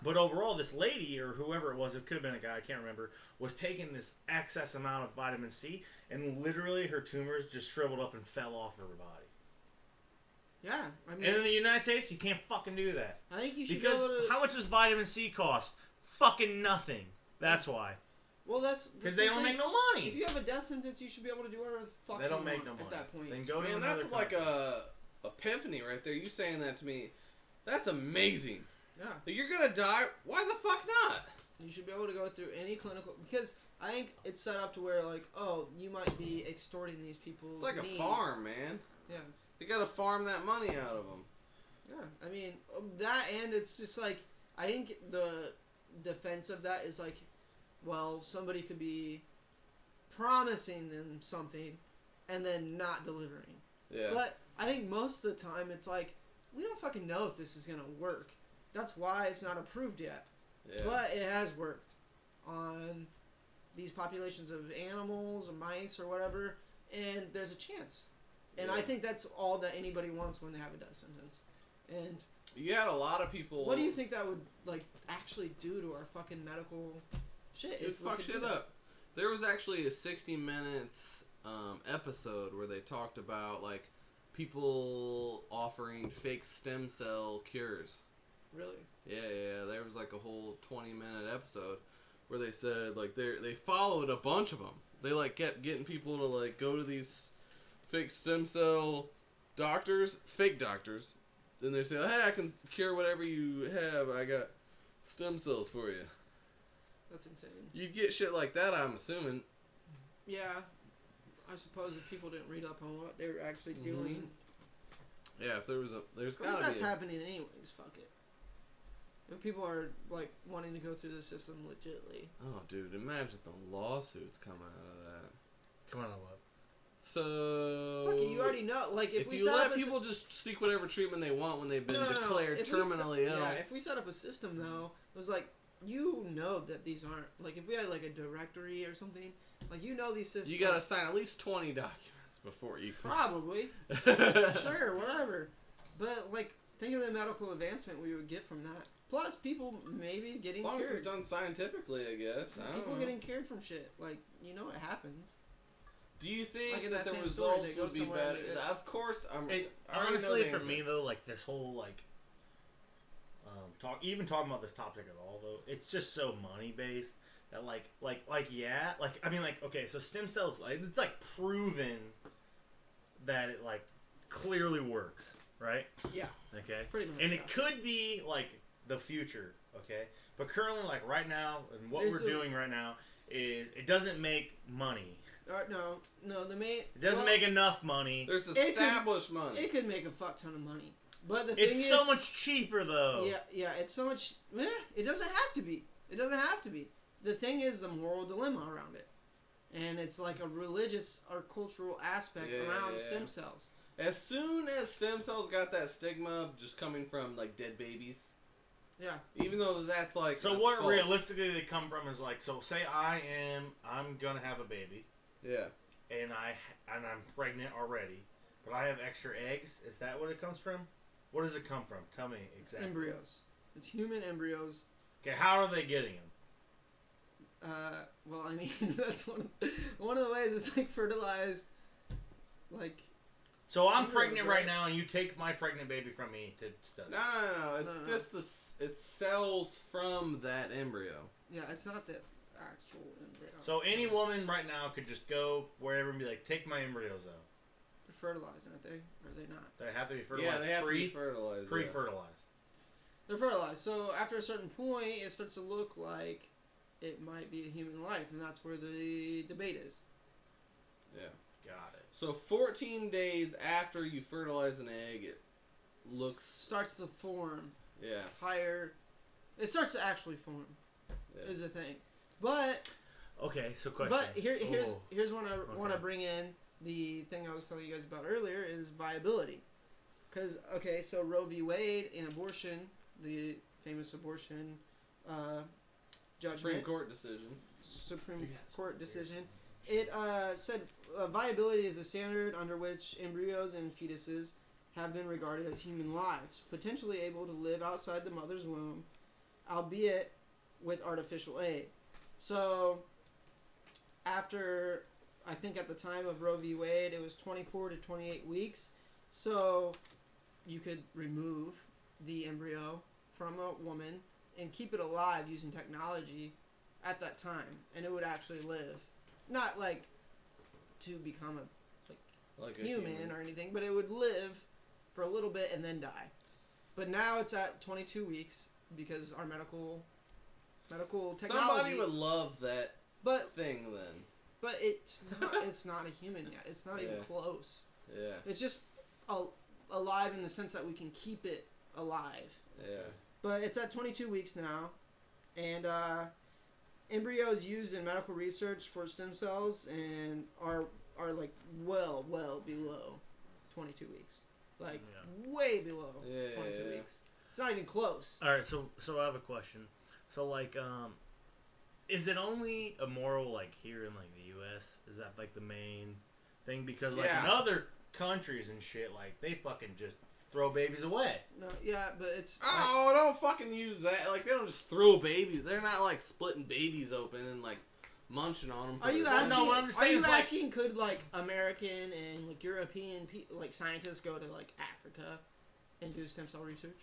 Speaker 4: But overall, this lady, or whoever it was, it could have been a guy, I can't remember, was taking this excess amount of vitamin C, and literally her tumors just shriveled up and fell off her body.
Speaker 3: Yeah, I mean.
Speaker 4: And in the United States, you can't fucking do that.
Speaker 3: I think you should
Speaker 4: Because
Speaker 3: go to.
Speaker 4: how much does vitamin C cost? Fucking nothing. That's why.
Speaker 3: Well, that's
Speaker 4: Because they don't make no money.
Speaker 3: If you have a death sentence, you should be able to do whatever the fuck
Speaker 4: They don't
Speaker 3: you
Speaker 4: make
Speaker 3: want
Speaker 4: no money
Speaker 3: at that point.
Speaker 4: Then go to
Speaker 2: Man,
Speaker 4: another
Speaker 2: that's like
Speaker 4: country.
Speaker 2: a epiphany right there. You saying that to me, that's amazing.
Speaker 3: Yeah.
Speaker 2: Like, you're gonna die. Why the fuck not?
Speaker 3: You should be able to go through any clinical, because I think it's set up to where like, oh, you might be extorting these people's
Speaker 2: It's like
Speaker 3: need.
Speaker 2: a farm, man.
Speaker 3: Yeah.
Speaker 2: You gotta farm that money out of them.
Speaker 3: Yeah. I mean that, and it's just like I think the defense of that is like, well, somebody could be promising them something and then not delivering.
Speaker 2: Yeah.
Speaker 3: But I think most of the time it's like we don't fucking know if this is gonna work. That's why it's not approved yet.
Speaker 2: Yeah.
Speaker 3: But it has worked on these populations of animals or mice or whatever, and there's a chance. And I
Speaker 2: Yeah.
Speaker 3: think that's all that anybody wants when they have a death sentence. And
Speaker 2: You had a lot of people.
Speaker 3: what do you think that would like actually do to our fucking medical shit?
Speaker 2: It
Speaker 3: if we
Speaker 2: fuck
Speaker 3: could do
Speaker 2: shit
Speaker 3: that?
Speaker 2: up. There was actually a 60 Minutes episode where they talked about like people offering fake stem cell cures.
Speaker 3: Really?
Speaker 2: Yeah. There was like a whole 20-minute episode where they said like they followed a bunch of them. They like kept getting people to like go to these fake stem cell doctors, fake doctors. Then they say, "Hey, I can cure whatever you have. I got stem cells for you."
Speaker 3: That's insane.
Speaker 2: You'd get shit like that, I'm assuming.
Speaker 3: Yeah. I suppose if people didn't read up on what they were actually
Speaker 2: Mhm.
Speaker 3: doing.
Speaker 2: Yeah, if there's
Speaker 3: I think
Speaker 2: gotta
Speaker 3: that's
Speaker 2: be.
Speaker 3: happening anyways, fuck it. If people are like wanting to go through the system legitly.
Speaker 2: Oh, dude, imagine the lawsuits coming out of that.
Speaker 4: Come on, what?
Speaker 2: So.
Speaker 3: Fuck it, you already know. Like if we
Speaker 2: you
Speaker 3: set
Speaker 2: let
Speaker 3: up a
Speaker 2: people just seek whatever treatment they want when they've been
Speaker 3: No.
Speaker 2: declared
Speaker 3: If we set-
Speaker 2: terminally ill.
Speaker 3: Yeah, if we set up a system though, it was like you know that these aren't like if we had like a directory or something, like you know these systems.
Speaker 2: You gotta sign at least 20 documents before you.
Speaker 3: Probably. Sure, whatever. But like think of the medical advancement we would get from that. Plus people maybe
Speaker 2: As
Speaker 3: getting
Speaker 2: long as
Speaker 3: cured.
Speaker 2: it's done scientifically, I guess. I don't
Speaker 3: People
Speaker 2: know.
Speaker 3: getting cured from shit. Like, you know it happens.
Speaker 2: Do you think
Speaker 3: Like in
Speaker 2: that
Speaker 3: that
Speaker 2: the
Speaker 3: same story,
Speaker 2: results
Speaker 3: they go
Speaker 2: would be
Speaker 3: somewhere and
Speaker 2: better?
Speaker 3: they get-
Speaker 2: Of course, I already know
Speaker 4: Honestly,
Speaker 2: the
Speaker 4: for
Speaker 2: answer.
Speaker 4: me though, like this whole like talking about this topic at all though, it's just so money based that I mean like okay, so stem cells like it's like proven that it like clearly works, right?
Speaker 3: Yeah.
Speaker 4: Okay.
Speaker 3: Pretty much.
Speaker 4: And
Speaker 3: yeah.
Speaker 4: it could be like the future, okay? But currently, like right now, and what
Speaker 3: There's
Speaker 4: we're doing right now is it doesn't make money.
Speaker 3: No, the main.
Speaker 4: It doesn't make enough money.
Speaker 2: There's
Speaker 3: could-
Speaker 2: established money.
Speaker 3: It could make a fuck ton of money. But the thing
Speaker 4: It's
Speaker 3: is.
Speaker 4: so much cheaper though.
Speaker 3: Yeah, it's so much. It doesn't have to be. It doesn't have to be. The thing is the moral dilemma around it. And it's like a religious or cultural aspect around stem cells.
Speaker 2: As soon as stem cells got that stigma of just coming from like dead babies.
Speaker 3: Yeah.
Speaker 2: Even though that's like.
Speaker 4: So
Speaker 2: that's
Speaker 4: what
Speaker 2: false.
Speaker 4: realistically they come from is like, so say I'm gonna have a baby,
Speaker 2: Yeah.
Speaker 4: and I'm pregnant already, but I have extra eggs. Is that what it comes from? What does it come from? Tell me exactly.
Speaker 3: Embryos. It's human embryos.
Speaker 4: Okay, how are they getting them?
Speaker 3: Well, I mean, that's one of the ways it's like fertilized. Like.
Speaker 4: So I'm
Speaker 3: Embryos,
Speaker 4: pregnant right
Speaker 3: right?
Speaker 4: now, and you take my pregnant baby from me to study.
Speaker 2: No. It's
Speaker 3: No.
Speaker 2: just it's cells from that embryo.
Speaker 3: Yeah, it's not the actual embryo.
Speaker 4: So any woman right now could just go wherever and be like, take my embryos out.
Speaker 3: They're fertilized, aren't they? Or are they not?
Speaker 4: They have to be fertilized.
Speaker 2: Yeah, they have to be fertilized.
Speaker 4: Pre-fertilized.
Speaker 3: They're fertilized. So after a certain point, it starts to look like it might be a human life, and that's where the debate is.
Speaker 2: Yeah.
Speaker 4: Got it.
Speaker 2: So 14 days after you fertilize an egg, it looks.
Speaker 3: Starts to form
Speaker 2: Yeah.
Speaker 3: higher. It starts to actually form.
Speaker 2: Yeah.
Speaker 3: Is the thing, but
Speaker 4: Okay, so question.
Speaker 3: but here's
Speaker 4: Oh,
Speaker 3: when I want to bring in the thing I was telling you guys about earlier is viability. Because so Roe v. Wade in abortion, the famous abortion judgment,
Speaker 2: Supreme Court decision.
Speaker 3: Supreme Court decision. It said viability is a standard under which embryos and fetuses have been regarded as human lives, potentially able to live outside the mother's womb, albeit with artificial aid. So, after, I think at the time of Roe v. Wade, it was 24 to 28 weeks. So, you could remove the embryo from a woman and keep it alive using technology at that time, and it would actually live. Not like to become
Speaker 2: Like
Speaker 3: a
Speaker 2: a
Speaker 3: human or anything, but it would live for a little bit and then die. But now it's at 22 weeks because our medical technology.
Speaker 2: Somebody would love that
Speaker 3: but
Speaker 2: thing then.
Speaker 3: but it's not a human yet. It's not even
Speaker 2: Yeah.
Speaker 3: close.
Speaker 2: Yeah.
Speaker 3: It's just alive in the sense that we can keep it alive.
Speaker 2: Yeah.
Speaker 3: But it's at 22 weeks now, and embryos used in medical research for stem cells and are like well below 22 weeks, like way below 22 weeks. It's not even close.
Speaker 4: All right, so I have a question. So like, is it only immoral like here in like the U.S.? Is that like the main thing? Because like in other countries and shit, like they fucking just throw babies away.
Speaker 3: No, yeah, but it's.
Speaker 2: Oh, don't fucking use that. Like, they don't just throw babies. They're not, like, splitting babies open and, like, munching on them.
Speaker 3: Are you asking?
Speaker 4: No, what I'm
Speaker 3: Are
Speaker 4: saying
Speaker 3: you
Speaker 4: is, like-
Speaker 3: asking? Could like American and like European like scientists go to like Africa and do stem cell research?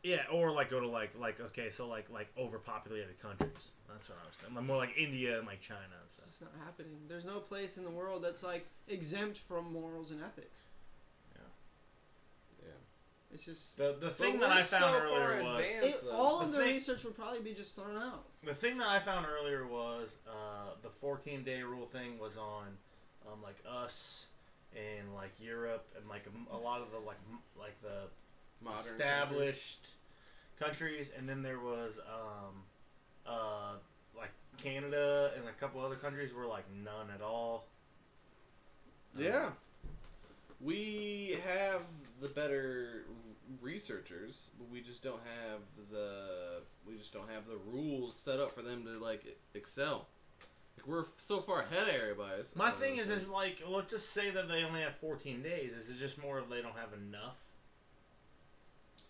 Speaker 4: Yeah, or like go to like okay, so like overpopulated countries. That's what I was thinking. Like, more like India and like China and stuff.
Speaker 3: It's not happening. There's no place in the world that's like exempt from morals and ethics.
Speaker 2: Yeah.
Speaker 3: It's just
Speaker 4: The thing that I found earlier was
Speaker 3: all of
Speaker 4: The
Speaker 3: the
Speaker 4: thing-
Speaker 3: research would probably be just thrown out.
Speaker 4: the thing that I found earlier was the 14-day rule thing was on like us and like Europe and like a lot of the like the
Speaker 2: Modern
Speaker 4: established countries, and then there was like Canada and a couple other countries were like none at all.
Speaker 2: Yeah. We have the better researchers, but we just don't have the rules set up for them to like excel. Like, we're so far ahead of everybody.
Speaker 4: My thing is like, let's just say that they only have 14 days. Is it just more of they don't have enough?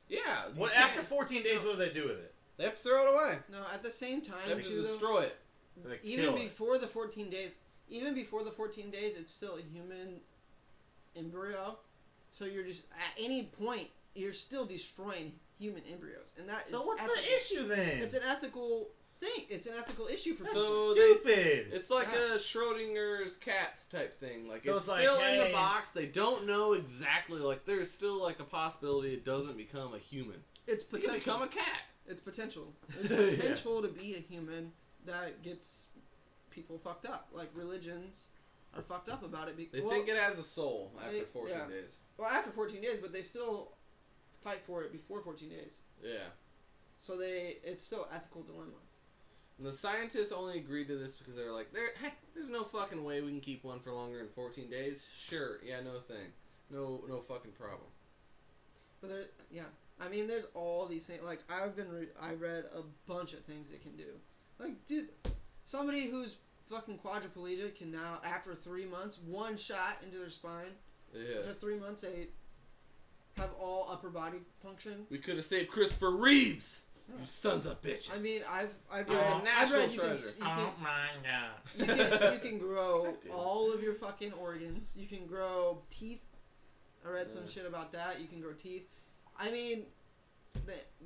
Speaker 2: Yeah.
Speaker 4: What after 14 days? What do they do with it?
Speaker 2: They have to throw it away.
Speaker 3: No, at the same time,
Speaker 2: They have to
Speaker 3: too, though,
Speaker 2: destroy it.
Speaker 4: They
Speaker 3: even
Speaker 4: kill it.
Speaker 3: before the 14 days, it's still a human embryo. So you're just at any point you're still destroying human embryos, and that is.
Speaker 4: So what's
Speaker 3: ethical.
Speaker 4: the issue then?
Speaker 3: It's an ethical thing. It's an ethical issue for
Speaker 4: That's
Speaker 3: people.
Speaker 4: stupid.
Speaker 2: It's like
Speaker 3: Yeah.
Speaker 2: a Schrodinger's cat type thing. Like,
Speaker 4: So
Speaker 2: it's
Speaker 4: it's like,
Speaker 2: still in the
Speaker 4: hey-
Speaker 2: box. They don't know exactly. Like, there's still like a possibility it doesn't become a human.
Speaker 3: It's
Speaker 2: It can
Speaker 3: potential.
Speaker 2: become a cat.
Speaker 3: It's potential. There's potential to be a human that gets people fucked up. Like religions are fucked up about it.
Speaker 2: They think it has a soul after 14
Speaker 3: yeah.
Speaker 2: days.
Speaker 3: Well, after 14 days, but they still fight for it before 14 days.
Speaker 2: Yeah.
Speaker 3: So it's still an ethical dilemma.
Speaker 2: And the scientists only agreed to this because they were like, there's no fucking way we can keep one for longer than 14 days. Sure, yeah, no thing. No fucking problem.
Speaker 3: But I mean, there's all these things. Like I read a bunch of things it can do. Like, dude, somebody who's fucking quadriplegic can now, after 3 months, one shot into their spine.
Speaker 2: Yeah.
Speaker 3: After 3 months, they have all upper body function.
Speaker 2: We could have saved Christopher Reeves.
Speaker 3: Yeah.
Speaker 2: You sons of bitches.
Speaker 3: I mean, I've
Speaker 2: He was a
Speaker 3: read,
Speaker 2: natural
Speaker 3: you can,
Speaker 2: treasure.
Speaker 4: Oh my god.
Speaker 3: you can grow
Speaker 2: God damn it.
Speaker 3: all of your fucking organs. You can grow teeth. I read some shit about that. You can grow teeth. I mean,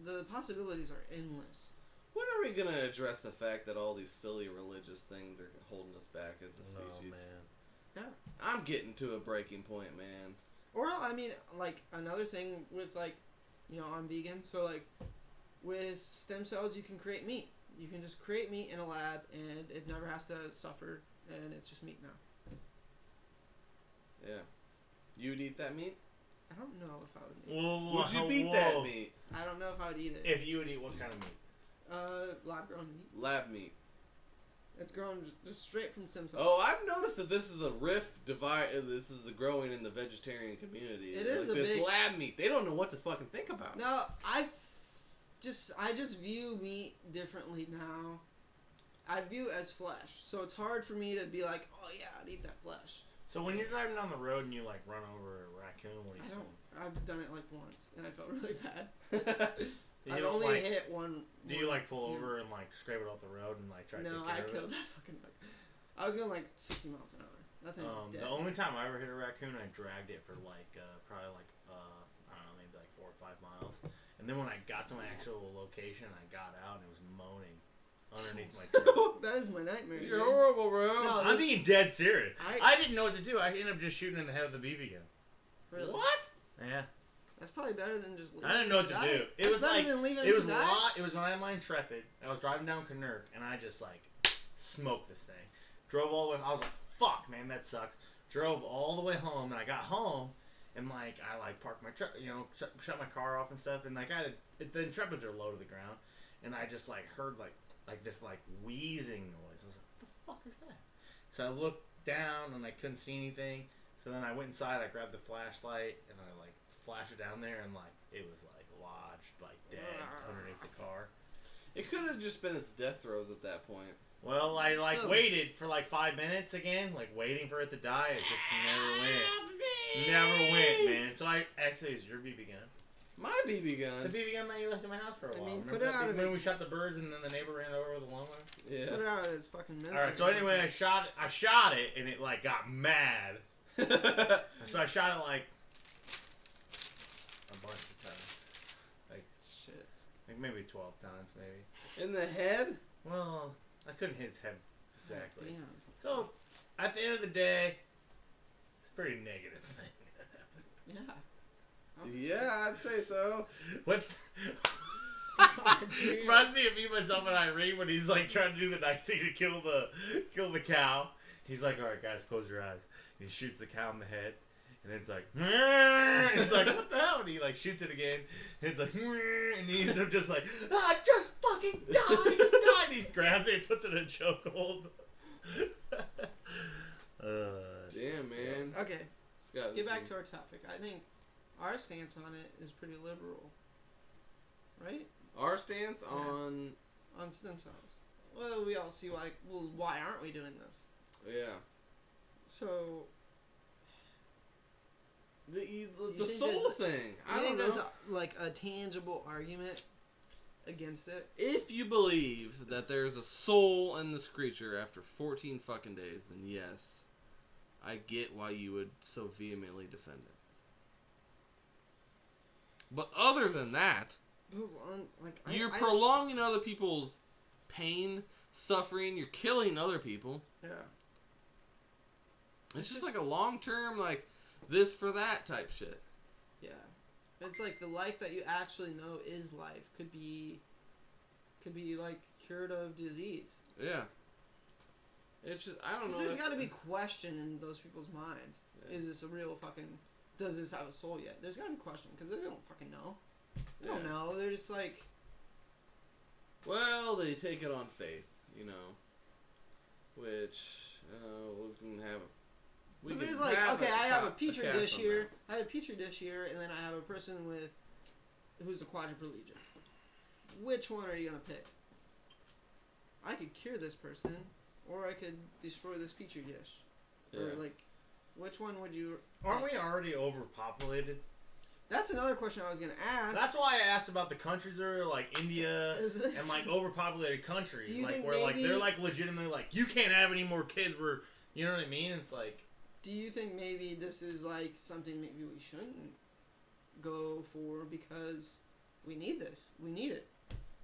Speaker 3: the possibilities are endless.
Speaker 2: When are we gonna address the fact that all these silly religious things are holding us back as a species?
Speaker 4: Man.
Speaker 3: Yeah.
Speaker 2: I'm getting to a breaking point, man.
Speaker 3: Or, I mean, like, another thing with, like, you know, I'm vegan, so, like, with stem cells, you can create meat. You can just create meat in a lab, and it never has to suffer, and it's just meat now.
Speaker 2: Yeah. You would eat that meat?
Speaker 3: I don't know if I would eat it.
Speaker 4: Whoa,
Speaker 2: Would you beat that meat?
Speaker 3: I don't know if I would eat it.
Speaker 4: If you would eat what kind of meat?
Speaker 3: Lab-grown meat.
Speaker 2: Lab meat.
Speaker 3: It's grown just straight from stem cells.
Speaker 2: Oh, I've noticed that this is a rift divide. This is the growing in the vegetarian community.
Speaker 3: It is
Speaker 2: like
Speaker 3: a
Speaker 2: this
Speaker 3: big...
Speaker 2: lab meat. They don't know what to fucking think about.
Speaker 3: No, I just view meat differently now. I view it as flesh, so it's hard for me to be like, oh yeah, I'd eat that flesh.
Speaker 4: So when you're driving down the road and you like run over a raccoon, what do you think?
Speaker 3: I've done it like once, and I felt really bad.
Speaker 4: You
Speaker 3: I've
Speaker 4: don't,
Speaker 3: only
Speaker 4: like,
Speaker 3: hit one.
Speaker 4: Do you like pull over and like scrape it off the road and like try to
Speaker 3: No,
Speaker 4: take
Speaker 3: I
Speaker 4: care of
Speaker 3: killed
Speaker 4: it?
Speaker 3: that fucking bug. I was going like 60 miles an hour. That thing was dead.
Speaker 4: The only time I ever hit a raccoon, I dragged it for like probably like I don't know, maybe like 4 or 5 miles. And then when I got to my actual location, I got out and it was moaning underneath my truck.
Speaker 3: That is my nightmare.
Speaker 2: You're
Speaker 3: dude.
Speaker 2: horrible, bro.
Speaker 3: No,
Speaker 4: I'm being dead serious.
Speaker 3: I-
Speaker 4: I didn't know what to do. I ended up just shooting in the head of the BB gun.
Speaker 3: Really?
Speaker 2: What?
Speaker 4: Yeah.
Speaker 3: That's probably better than just leaving
Speaker 4: I didn't know what to do. It
Speaker 3: That's
Speaker 4: was
Speaker 3: better
Speaker 4: like
Speaker 3: than leaving
Speaker 4: it was
Speaker 3: to die?
Speaker 4: It was when I had my Intrepid. I was driving down Canuck and I just like smoked this thing. Drove all the way. I was like, "Fuck, man, that sucks." Drove all the way home and I got home and like I like parked my truck, you know, shut my car off and stuff. And like the Intrepids are low to the ground, and I just like heard like this like wheezing noise. I was like, "What the fuck is that?" So I looked down and I couldn't see anything. So then I went inside. I grabbed the flashlight and I like flashed it down there and like it was like lodged like dead underneath the car.
Speaker 2: It could have just been its death throes at that point.
Speaker 4: Well, I like
Speaker 3: Still.
Speaker 4: waited for like 5 minutes again, like waiting for it to die. It just never went, man. So I actually, is your BB gun?
Speaker 2: My BB
Speaker 4: The
Speaker 2: gun.
Speaker 4: BB gun that you left in my house for a while.
Speaker 3: mean,
Speaker 4: Remember
Speaker 3: put it
Speaker 4: that
Speaker 3: out
Speaker 4: big-
Speaker 3: of
Speaker 4: when
Speaker 3: its-
Speaker 4: we shot the birds and then the neighbor ran over with a lawnmower?
Speaker 2: Yeah.
Speaker 3: Put it out of his fucking misery.
Speaker 4: All right. So anyway, I shot it and it like got mad. So I shot it like a bunch of times,
Speaker 3: Shit.
Speaker 4: like maybe 12 times, maybe.
Speaker 2: In the head?
Speaker 4: Well, I couldn't hit his head exactly.
Speaker 3: Damn.
Speaker 4: So at the end of the day, it's a pretty negative thing.
Speaker 3: Yeah.
Speaker 2: Yeah, I'd say so.
Speaker 4: What?
Speaker 3: Dude.
Speaker 4: Reminds me of me, myself, and Irene when he's like trying to do the nice thing to kill the cow. He's like, "All right, guys, close your eyes." And he shoots the cow in the head, and then it's like, and it's like, "What the hell?" And he like shoots it again, and it's like, and he ends up just like, just fucking die, just die. And he grabs it and puts it in a chokehold.
Speaker 2: Damn, man.
Speaker 3: Okay,
Speaker 2: Scott,
Speaker 3: get back to our topic. I think our stance on it is pretty liberal. Right?
Speaker 2: our stance on.
Speaker 3: On stem cells. Well, we all see why. Well, why aren't we doing this?
Speaker 2: Yeah.
Speaker 3: So,
Speaker 2: The
Speaker 3: you think
Speaker 2: soul thing. I don't
Speaker 3: think
Speaker 2: know.
Speaker 3: there's like a tangible argument against it?
Speaker 2: If you believe that there's a soul in this creature after 14 fucking days, then yes, I get why you would so vehemently defend it. But other than that, you're prolonging other people's pain, suffering. You're killing other people.
Speaker 3: Yeah.
Speaker 2: It's just like a long-term, like this for that type shit.
Speaker 3: Yeah. It's like the life that you actually know is life could be like cured of disease.
Speaker 2: Yeah. It's just, I don't know.
Speaker 3: There's got to be question in those people's minds.
Speaker 2: Yeah.
Speaker 3: Is this a real fucking? Does this have a soul yet? There's got to be question because they don't fucking know. They don't
Speaker 2: Yeah.
Speaker 3: know. They're just like.
Speaker 2: Well, they take it on faith, you know. Which we can have. We
Speaker 3: But
Speaker 2: can
Speaker 3: there's like,
Speaker 2: have
Speaker 3: okay, I have a
Speaker 2: a
Speaker 3: petri
Speaker 2: cast
Speaker 3: dish
Speaker 2: on
Speaker 3: here.
Speaker 2: that.
Speaker 3: I have a petri dish here, and then I have a person who's a quadriplegic. Which one are you gonna pick? I could cure this person, or I could destroy this petri dish.
Speaker 2: Yeah.
Speaker 3: Or like, which one would you?
Speaker 4: Aren't we already overpopulated?
Speaker 3: That's another question I was gonna ask.
Speaker 4: That's why I asked about the countries that are like India
Speaker 3: Is this-
Speaker 4: and like overpopulated countries,
Speaker 3: Do you
Speaker 4: like
Speaker 3: think
Speaker 4: where like
Speaker 3: maybe-
Speaker 4: they're like legitimately like you can't have any more kids. We're, you know what I mean? It's like
Speaker 3: do you think maybe this is like something maybe we shouldn't go for because we need this? We need it.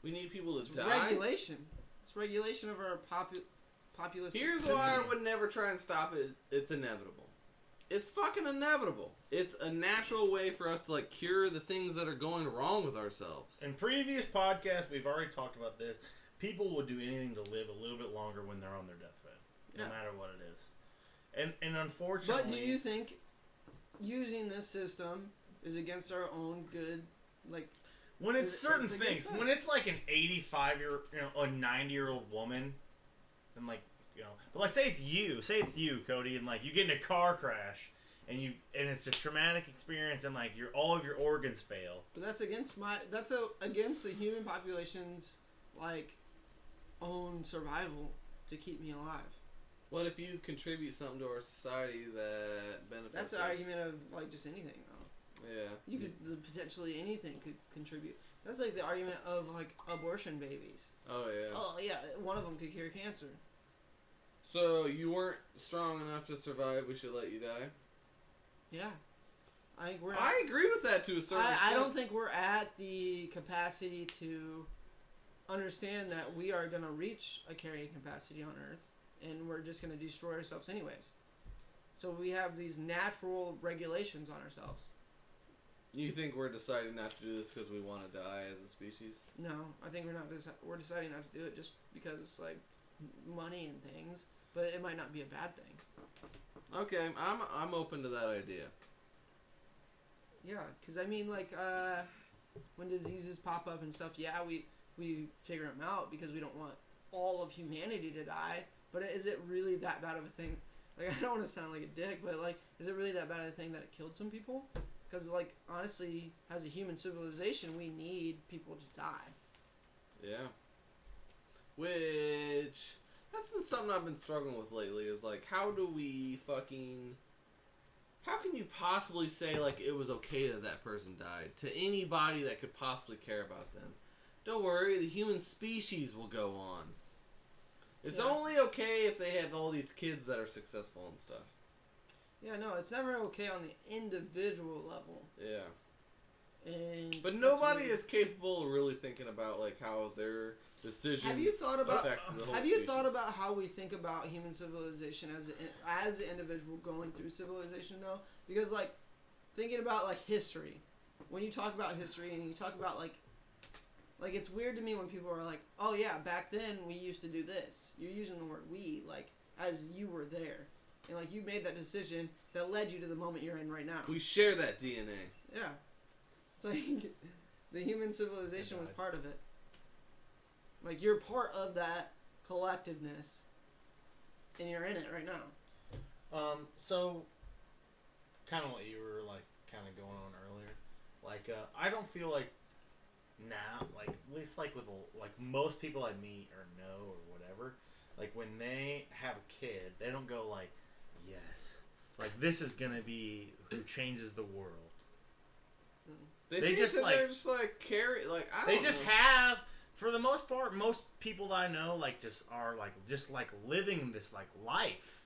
Speaker 2: We need people to
Speaker 3: It's
Speaker 2: die.
Speaker 3: regulation. It's regulation of our populace.
Speaker 2: Here's why I would never try and stop it. It's inevitable. It's fucking inevitable. It's a natural way for us to like cure the things that are going wrong with ourselves.
Speaker 4: In previous podcasts, we've already talked about this. People will do anything to live a little bit longer when they're on their deathbed, no matter what it is. And unfortunately,
Speaker 3: But do you think using this system is against our own good, like?
Speaker 4: When it's certain things,
Speaker 3: against us.
Speaker 4: when it's like an 85-year, a 90-year-old woman, and like, but like say it's you, Cody, and like you get in a car crash, and it's a traumatic experience, and like all of your organs fail.
Speaker 3: But that's against against the human population's like own survival to keep me alive.
Speaker 2: What if you contribute something to our society that benefits
Speaker 3: That's
Speaker 2: us?
Speaker 3: the argument of like just anything though.
Speaker 2: Yeah.
Speaker 3: You could potentially anything could contribute. That's like the argument of like abortion babies.
Speaker 2: Oh yeah.
Speaker 3: Oh yeah, one of them could cure cancer.
Speaker 2: So you weren't strong enough to survive. We should let you die.
Speaker 3: Yeah, I
Speaker 2: agree with that to a certain extent.
Speaker 3: I don't think we're at the capacity to understand that we are gonna reach a carrying capacity on Earth, and we're just gonna destroy ourselves anyways. So we have these natural regulations on ourselves.
Speaker 2: You think we're deciding not to do this because we want to die as a species?
Speaker 3: No, I think we're deciding not to do it just because like money and things, but it might not be a bad thing.
Speaker 2: Okay, I'm open to that idea.
Speaker 3: Yeah, because I mean like when diseases pop up and stuff, yeah, we figure them out because we don't want all of humanity to die. But is it really that bad of a thing? Like I don't want to sound like a dick, but like, is it really that bad of a thing that it killed some people? Because, like, honestly, as a human civilization, we need people to die.
Speaker 2: Yeah. Which, that's been something I've been struggling with lately, is, like, how can you possibly say, like, it was okay that that person died to anybody that could possibly care about them? Don't worry, the human species will go on. It's only okay if they have all these kids that are successful and stuff.
Speaker 3: Yeah, no, it's never okay on the individual level.
Speaker 2: Yeah.
Speaker 3: And
Speaker 2: but nobody is capable of really thinking about like how their decisions
Speaker 3: affect the whole
Speaker 2: Have you
Speaker 3: thought about how we think about human civilization as an individual going through civilization though? Because like thinking about like history, when you talk about history and you talk about like it's weird to me when people are like, oh yeah, back then we used to do this. You're using the word we like as you were there. And, like, you made that decision that led you to the moment you're in right now.
Speaker 2: We share that DNA.
Speaker 3: Yeah. It's like, the human civilization was part of it. Like, you're part of that collectiveness. And you're in it right now.
Speaker 4: So, kind of what you were, like, kind of going on earlier. Like, I don't feel like now, like, at least, like, with, like, most people I meet or know or whatever, like, when they have a kid, they don't go, like, yes. Like, this is gonna be who changes the world.
Speaker 2: They just like, they're just like carry like I don't know.
Speaker 4: They just have, for the most part, most people that I know like just are like just like living this like life.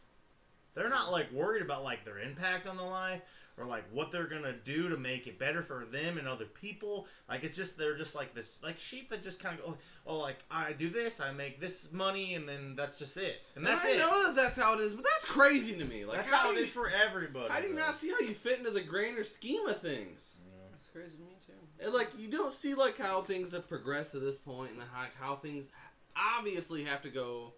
Speaker 4: They're not like worried about like their impact on the life or like what they're gonna do to make it better for them and other people. Like it's just they're just like this like sheep that just kind of go, oh like I do this, I make this money, and then that's just it. And that's it.
Speaker 2: I know that's how it is, but that's crazy to me. Like
Speaker 4: that's how it is for everybody.
Speaker 2: How do you not see how you fit into the grander scheme of things?
Speaker 3: That's crazy to me too.
Speaker 2: And like you don't see like how things have progressed to this point and how things obviously have to go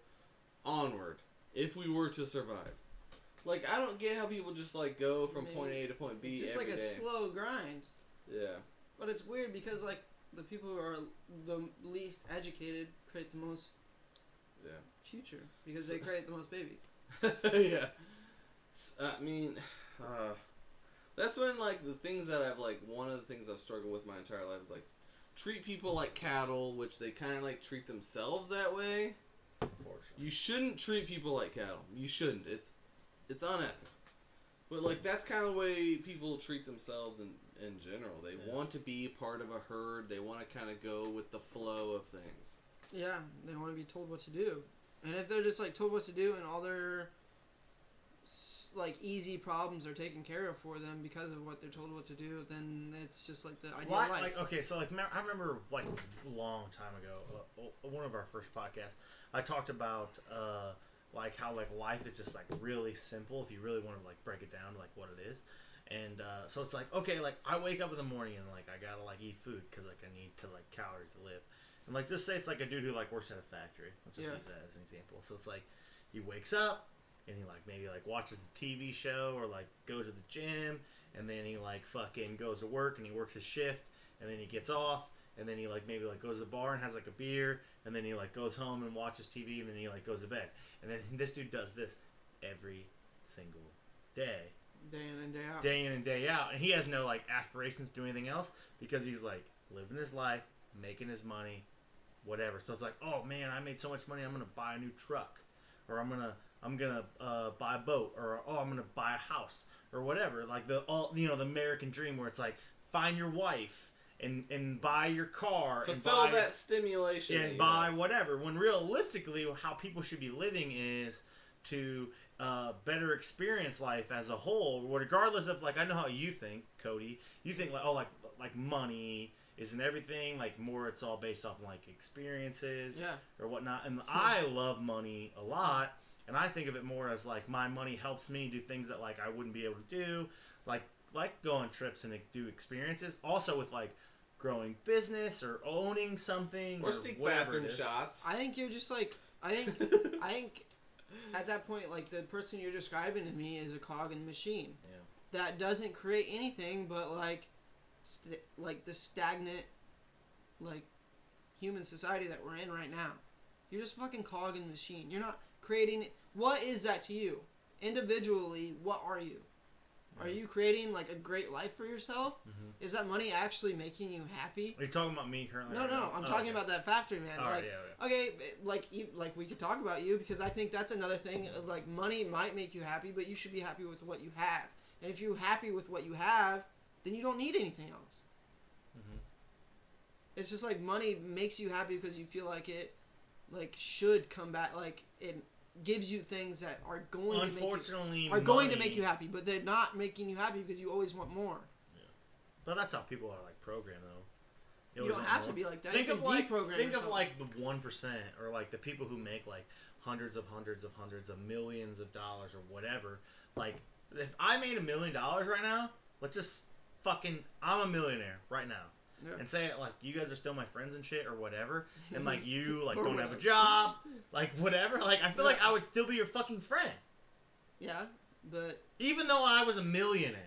Speaker 2: onward if we were to survive. Like, I don't get how people just, like, go from point A to point B every day.
Speaker 3: It's just like a slow grind.
Speaker 2: Yeah.
Speaker 3: But it's weird because, like, the people who are the least educated create the most future. Because they create the most babies.
Speaker 2: Yeah. I mean, that's when, like, the things that I've, like, one of the things I've struggled with my entire life is, like, treat people like cattle, which they kind of, like, treat themselves that way. You shouldn't treat people like cattle. You shouldn't. It's unethical. But, like, that's kind of the way people treat themselves in general. They want to be part of a herd. They want to kind of go with the flow of things.
Speaker 3: Yeah, they want to be told what to do. And if they're just, like, told what to do and all their like easy problems are taken care of for them because of what they're told what to do, then it's just like the ideal
Speaker 4: Like,
Speaker 3: life.
Speaker 4: like okay, so like I remember like a long time ago, one of our first podcasts, I talked about like how like life is just like really simple if you really want to like break it down to like what it is. And so it's like, okay, like I wake up in the morning and like I gotta like eat food because like I need to like calories to live. And like just say it's like a dude who like works at a factory. Let's just use that as an example. So it's like he wakes up and he like maybe like watches the TV show or like goes to the gym and then he like fucking goes to work and he works his shift and then he gets off and then he like maybe like goes to the bar and has like a beer and then he like goes home and watches TV and then he like goes to bed. And then this dude does this every single day.
Speaker 3: Day in and day out.
Speaker 4: Day in and day out. And he has no like aspirations to do anything else because he's like living his life, making his money, whatever. So it's like, oh man, I made so much money, I'm gonna buy a new truck, or I'm gonna buy a boat, or oh, I'm gonna buy a house, or whatever. Like the American dream where it's like find your wife and buy your car,
Speaker 2: fulfill
Speaker 4: and buy
Speaker 2: that stimulation,
Speaker 4: and buy whatever. When realistically, how people should be living is to better experience life as a whole, regardless of like I know how you think, Cody. You think like like money isn't everything, like more it's all based off of like experiences or whatnot. And I love money a lot, and I think of it more as like my money helps me do things that like I wouldn't be able to do, like go on trips and do experiences. Also with like growing business or owning something
Speaker 2: or sneak bathroom shots.
Speaker 3: I think you're just like I think at that point like the person you're describing to me is a cog in the machine that doesn't create anything but like the stagnant like human society that we're in right now. You're just fucking cog in the machine. You're not creating. What is that to you individually? What are you? Are you creating like a great life for yourself? Mm-hmm. Is that money actually making you happy?
Speaker 4: Are you talking about me currently?
Speaker 3: No. I'm talking about that factory, man.
Speaker 4: All
Speaker 3: like,
Speaker 4: right,
Speaker 3: okay, like we could talk about you because I think that's another thing. Like money might make you happy, but you should be happy with what you have. And if you're happy with what you have, then you don't need anything else. Mm-hmm. It's just like money makes you happy because you feel like it, like should come back. Like it gives you things that are going to make you happy, but they're not making you happy because you always want more.
Speaker 4: Yeah, but that's how people are like programmed though.
Speaker 3: You don't have to be like that.
Speaker 4: Think
Speaker 3: you
Speaker 4: of
Speaker 3: can
Speaker 4: like the 1% or like the people who make like hundreds of millions of dollars or whatever. Like if I made $1 million right now, let's just fucking I'm a millionaire right now. Yeah. And say like you guys are still my friends and shit or whatever, and like you like don't have a job, like whatever. Like I feel like I would still be your fucking friend.
Speaker 3: Yeah, but
Speaker 4: even though I was a millionaire,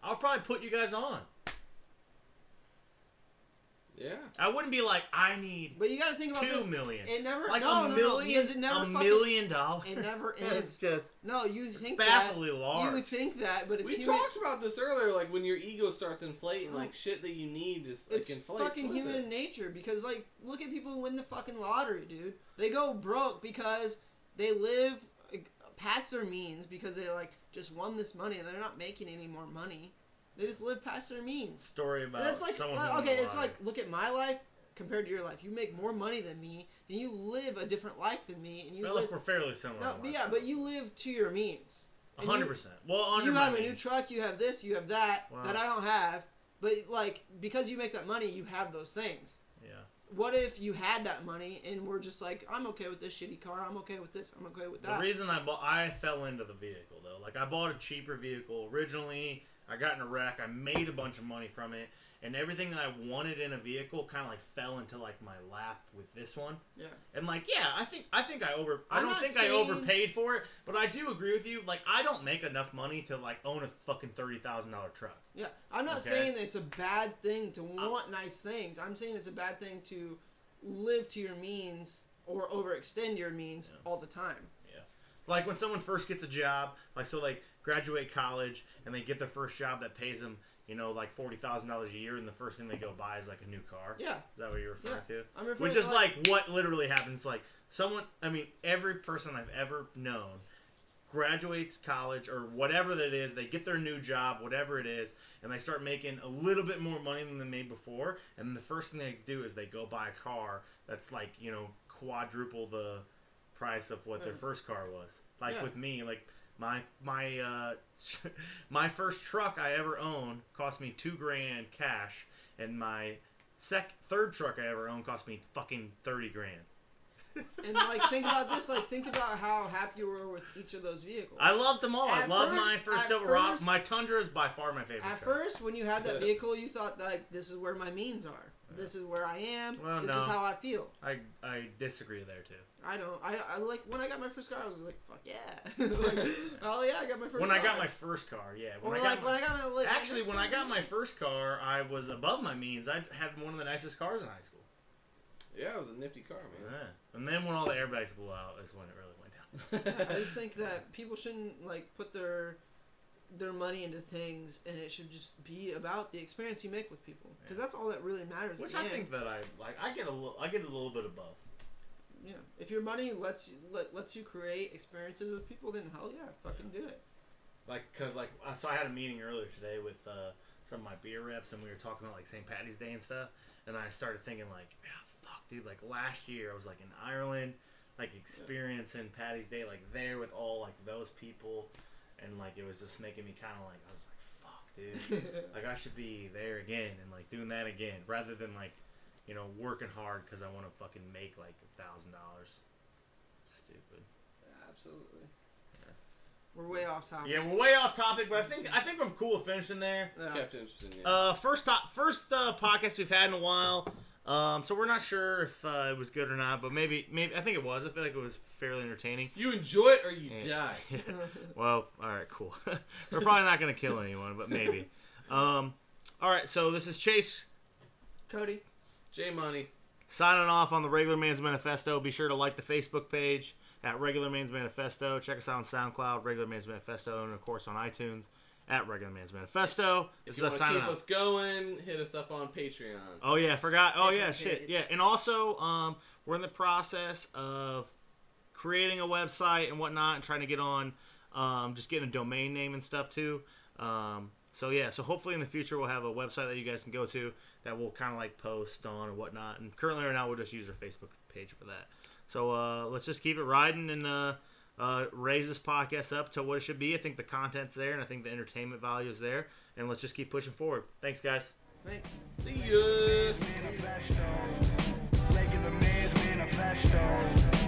Speaker 4: I would probably put you guys on.
Speaker 2: Yeah.
Speaker 4: I wouldn't be like I need.
Speaker 3: But you got to think about
Speaker 4: $2 million.
Speaker 3: It never
Speaker 4: like
Speaker 3: no,
Speaker 4: $1 million.
Speaker 3: Because it never
Speaker 4: $1 million.
Speaker 3: It never ends.
Speaker 4: Just
Speaker 3: no, you think
Speaker 4: bafflingly
Speaker 3: that.
Speaker 4: Large.
Speaker 3: You think that, but it's
Speaker 2: we talked about this earlier. Like when your ego starts inflating, like shit that you need just like inflates.
Speaker 3: It's fucking human nature because like look at people who win the fucking lottery, dude. They go broke because they live past their means because they like just won this money and they're not making any more money. They just live past their means.
Speaker 4: Story about
Speaker 3: that's like
Speaker 4: someone
Speaker 3: okay, it's like look at my life compared to your life. You make more money than me and you live a different life than me and you live
Speaker 4: we're fairly similar.
Speaker 3: No, but yeah, but you live to your means.
Speaker 4: 100%. Well,
Speaker 3: you have a new truck, you have this, you have that that I don't have. But like because you make that money, you have those things.
Speaker 4: Yeah.
Speaker 3: What if you had that money and we're just like, I'm okay with this shitty car, I'm okay with this, I'm okay with that.
Speaker 4: The reason I fell into the vehicle though, like I bought a cheaper vehicle originally. I got in a wreck. I made a bunch of money from it, and everything that I wanted in a vehicle kind of like fell into like my lap with this one.
Speaker 3: Yeah.
Speaker 4: And like, yeah, I think I overpaid for it, but I do agree with you. Like, I don't make enough money to like own a fucking $30,000 truck.
Speaker 3: Yeah, I'm not saying that it's a bad thing to want nice things. I'm saying it's a bad thing to live to your means or overextend your means all the time.
Speaker 4: Yeah. Like when someone first gets a job, graduate college and they get their first job that pays them, like $40,000 a year, and the first thing they go buy is like a new car.
Speaker 3: Yeah. Is
Speaker 4: that what you're referring to?
Speaker 3: I'm referring
Speaker 4: Which is like what literally happens. Like every person I've ever known graduates college or whatever that is, they get their new job, whatever it is, and they start making a little bit more money than they made before, and the first thing they do is they go buy a car that's like, quadruple the price of what their first car was. Like with me, like My my first truck I ever owned cost me $2,000 cash, and my third truck I ever owned cost me fucking $30,000.
Speaker 3: And like, think about this. Like, think about how happy you were with each of those vehicles.
Speaker 4: I loved them all. I
Speaker 3: At
Speaker 4: love
Speaker 3: first-
Speaker 4: my first
Speaker 3: at
Speaker 4: Silverado.
Speaker 3: first-
Speaker 4: My Tundra is by far my favorite.
Speaker 3: At
Speaker 4: truck.
Speaker 3: first, when you had that vehicle, you thought like, this is where my means are. This is where I am.
Speaker 4: Well,
Speaker 3: this
Speaker 4: no.
Speaker 3: is how I feel.
Speaker 4: I disagree there too.
Speaker 3: I don't. I like when I got my first car. I was like, fuck yeah. Like, oh yeah, I got my first.
Speaker 4: When
Speaker 3: car.
Speaker 4: I got my first car, yeah.
Speaker 3: Or like when I got my like,
Speaker 4: Actually,
Speaker 3: my
Speaker 4: when
Speaker 3: next
Speaker 4: I got
Speaker 3: car.
Speaker 4: my first car, I was above my means. I had one of the nicest cars in high school.
Speaker 2: Yeah, it was a nifty car, man.
Speaker 4: Yeah. And then when all the airbags blew out, is when it really went down.
Speaker 3: I just think that people shouldn't like put their money into things, and it should just be about the experience you make with people, because that's all that really matters.
Speaker 4: Which
Speaker 3: at
Speaker 4: I
Speaker 3: the
Speaker 4: think
Speaker 3: end.
Speaker 4: that I get a little bit above.
Speaker 3: Yeah, if your money lets you create experiences with people, then hell yeah, fucking do it.
Speaker 4: So I had a meeting earlier today with some of my beer reps, and we were talking about like St. Patty's Day and stuff, and I started thinking like, yeah, fuck, dude, like last year I was like in Ireland, like experiencing Patty's Day like there with all like those people, and like it was just making me kind of like, I was like, fuck, dude, like I should be there again and like doing that again rather than like, you know, working hard because I want to fucking make like $1,000. Stupid.
Speaker 3: Absolutely. We're way off topic.
Speaker 4: Yeah, we're way off topic, but I think I'm cool with finishing there.
Speaker 3: Yeah.
Speaker 2: Kept interesting. Yeah.
Speaker 4: First podcast we've had in a while. So we're not sure if it was good or not, but maybe I think it was. I feel like it was fairly entertaining.
Speaker 2: You enjoy it or you die.
Speaker 4: Well, all right, cool. We're probably not gonna kill anyone, but maybe. All right, so this is Chase
Speaker 3: Cody.
Speaker 2: J Money.
Speaker 4: signing off on the Regular Man's Manifesto. Be sure to like the Facebook page at Regular Man's Manifesto. Check us out on SoundCloud, Regular Man's Manifesto, and of course on iTunes at Regular Man's Manifesto.
Speaker 2: If
Speaker 4: This
Speaker 2: you
Speaker 4: is
Speaker 2: want
Speaker 4: us
Speaker 2: to
Speaker 4: signing
Speaker 2: keep
Speaker 4: out.
Speaker 2: us going, hit us up on Patreon.
Speaker 4: Oh yeah, I forgot. Oh
Speaker 3: Patreon
Speaker 4: yeah,
Speaker 3: page.
Speaker 4: shit. Yeah, and also we're in the process of creating a website and whatnot, and trying to get on, just getting a domain name and stuff too. So yeah, so hopefully in the future we'll have a website that you guys can go to that we'll kind of like post on or whatnot. And currently right now we'll just use our Facebook page for that. So let's just keep it riding and raise this podcast up to what it should be. I think the content's there, and I think the entertainment value is there. And let's just keep pushing forward. Thanks, guys.
Speaker 3: Thanks.
Speaker 2: See ya.
Speaker 1: Manifesto, Regular Man's Manifesto.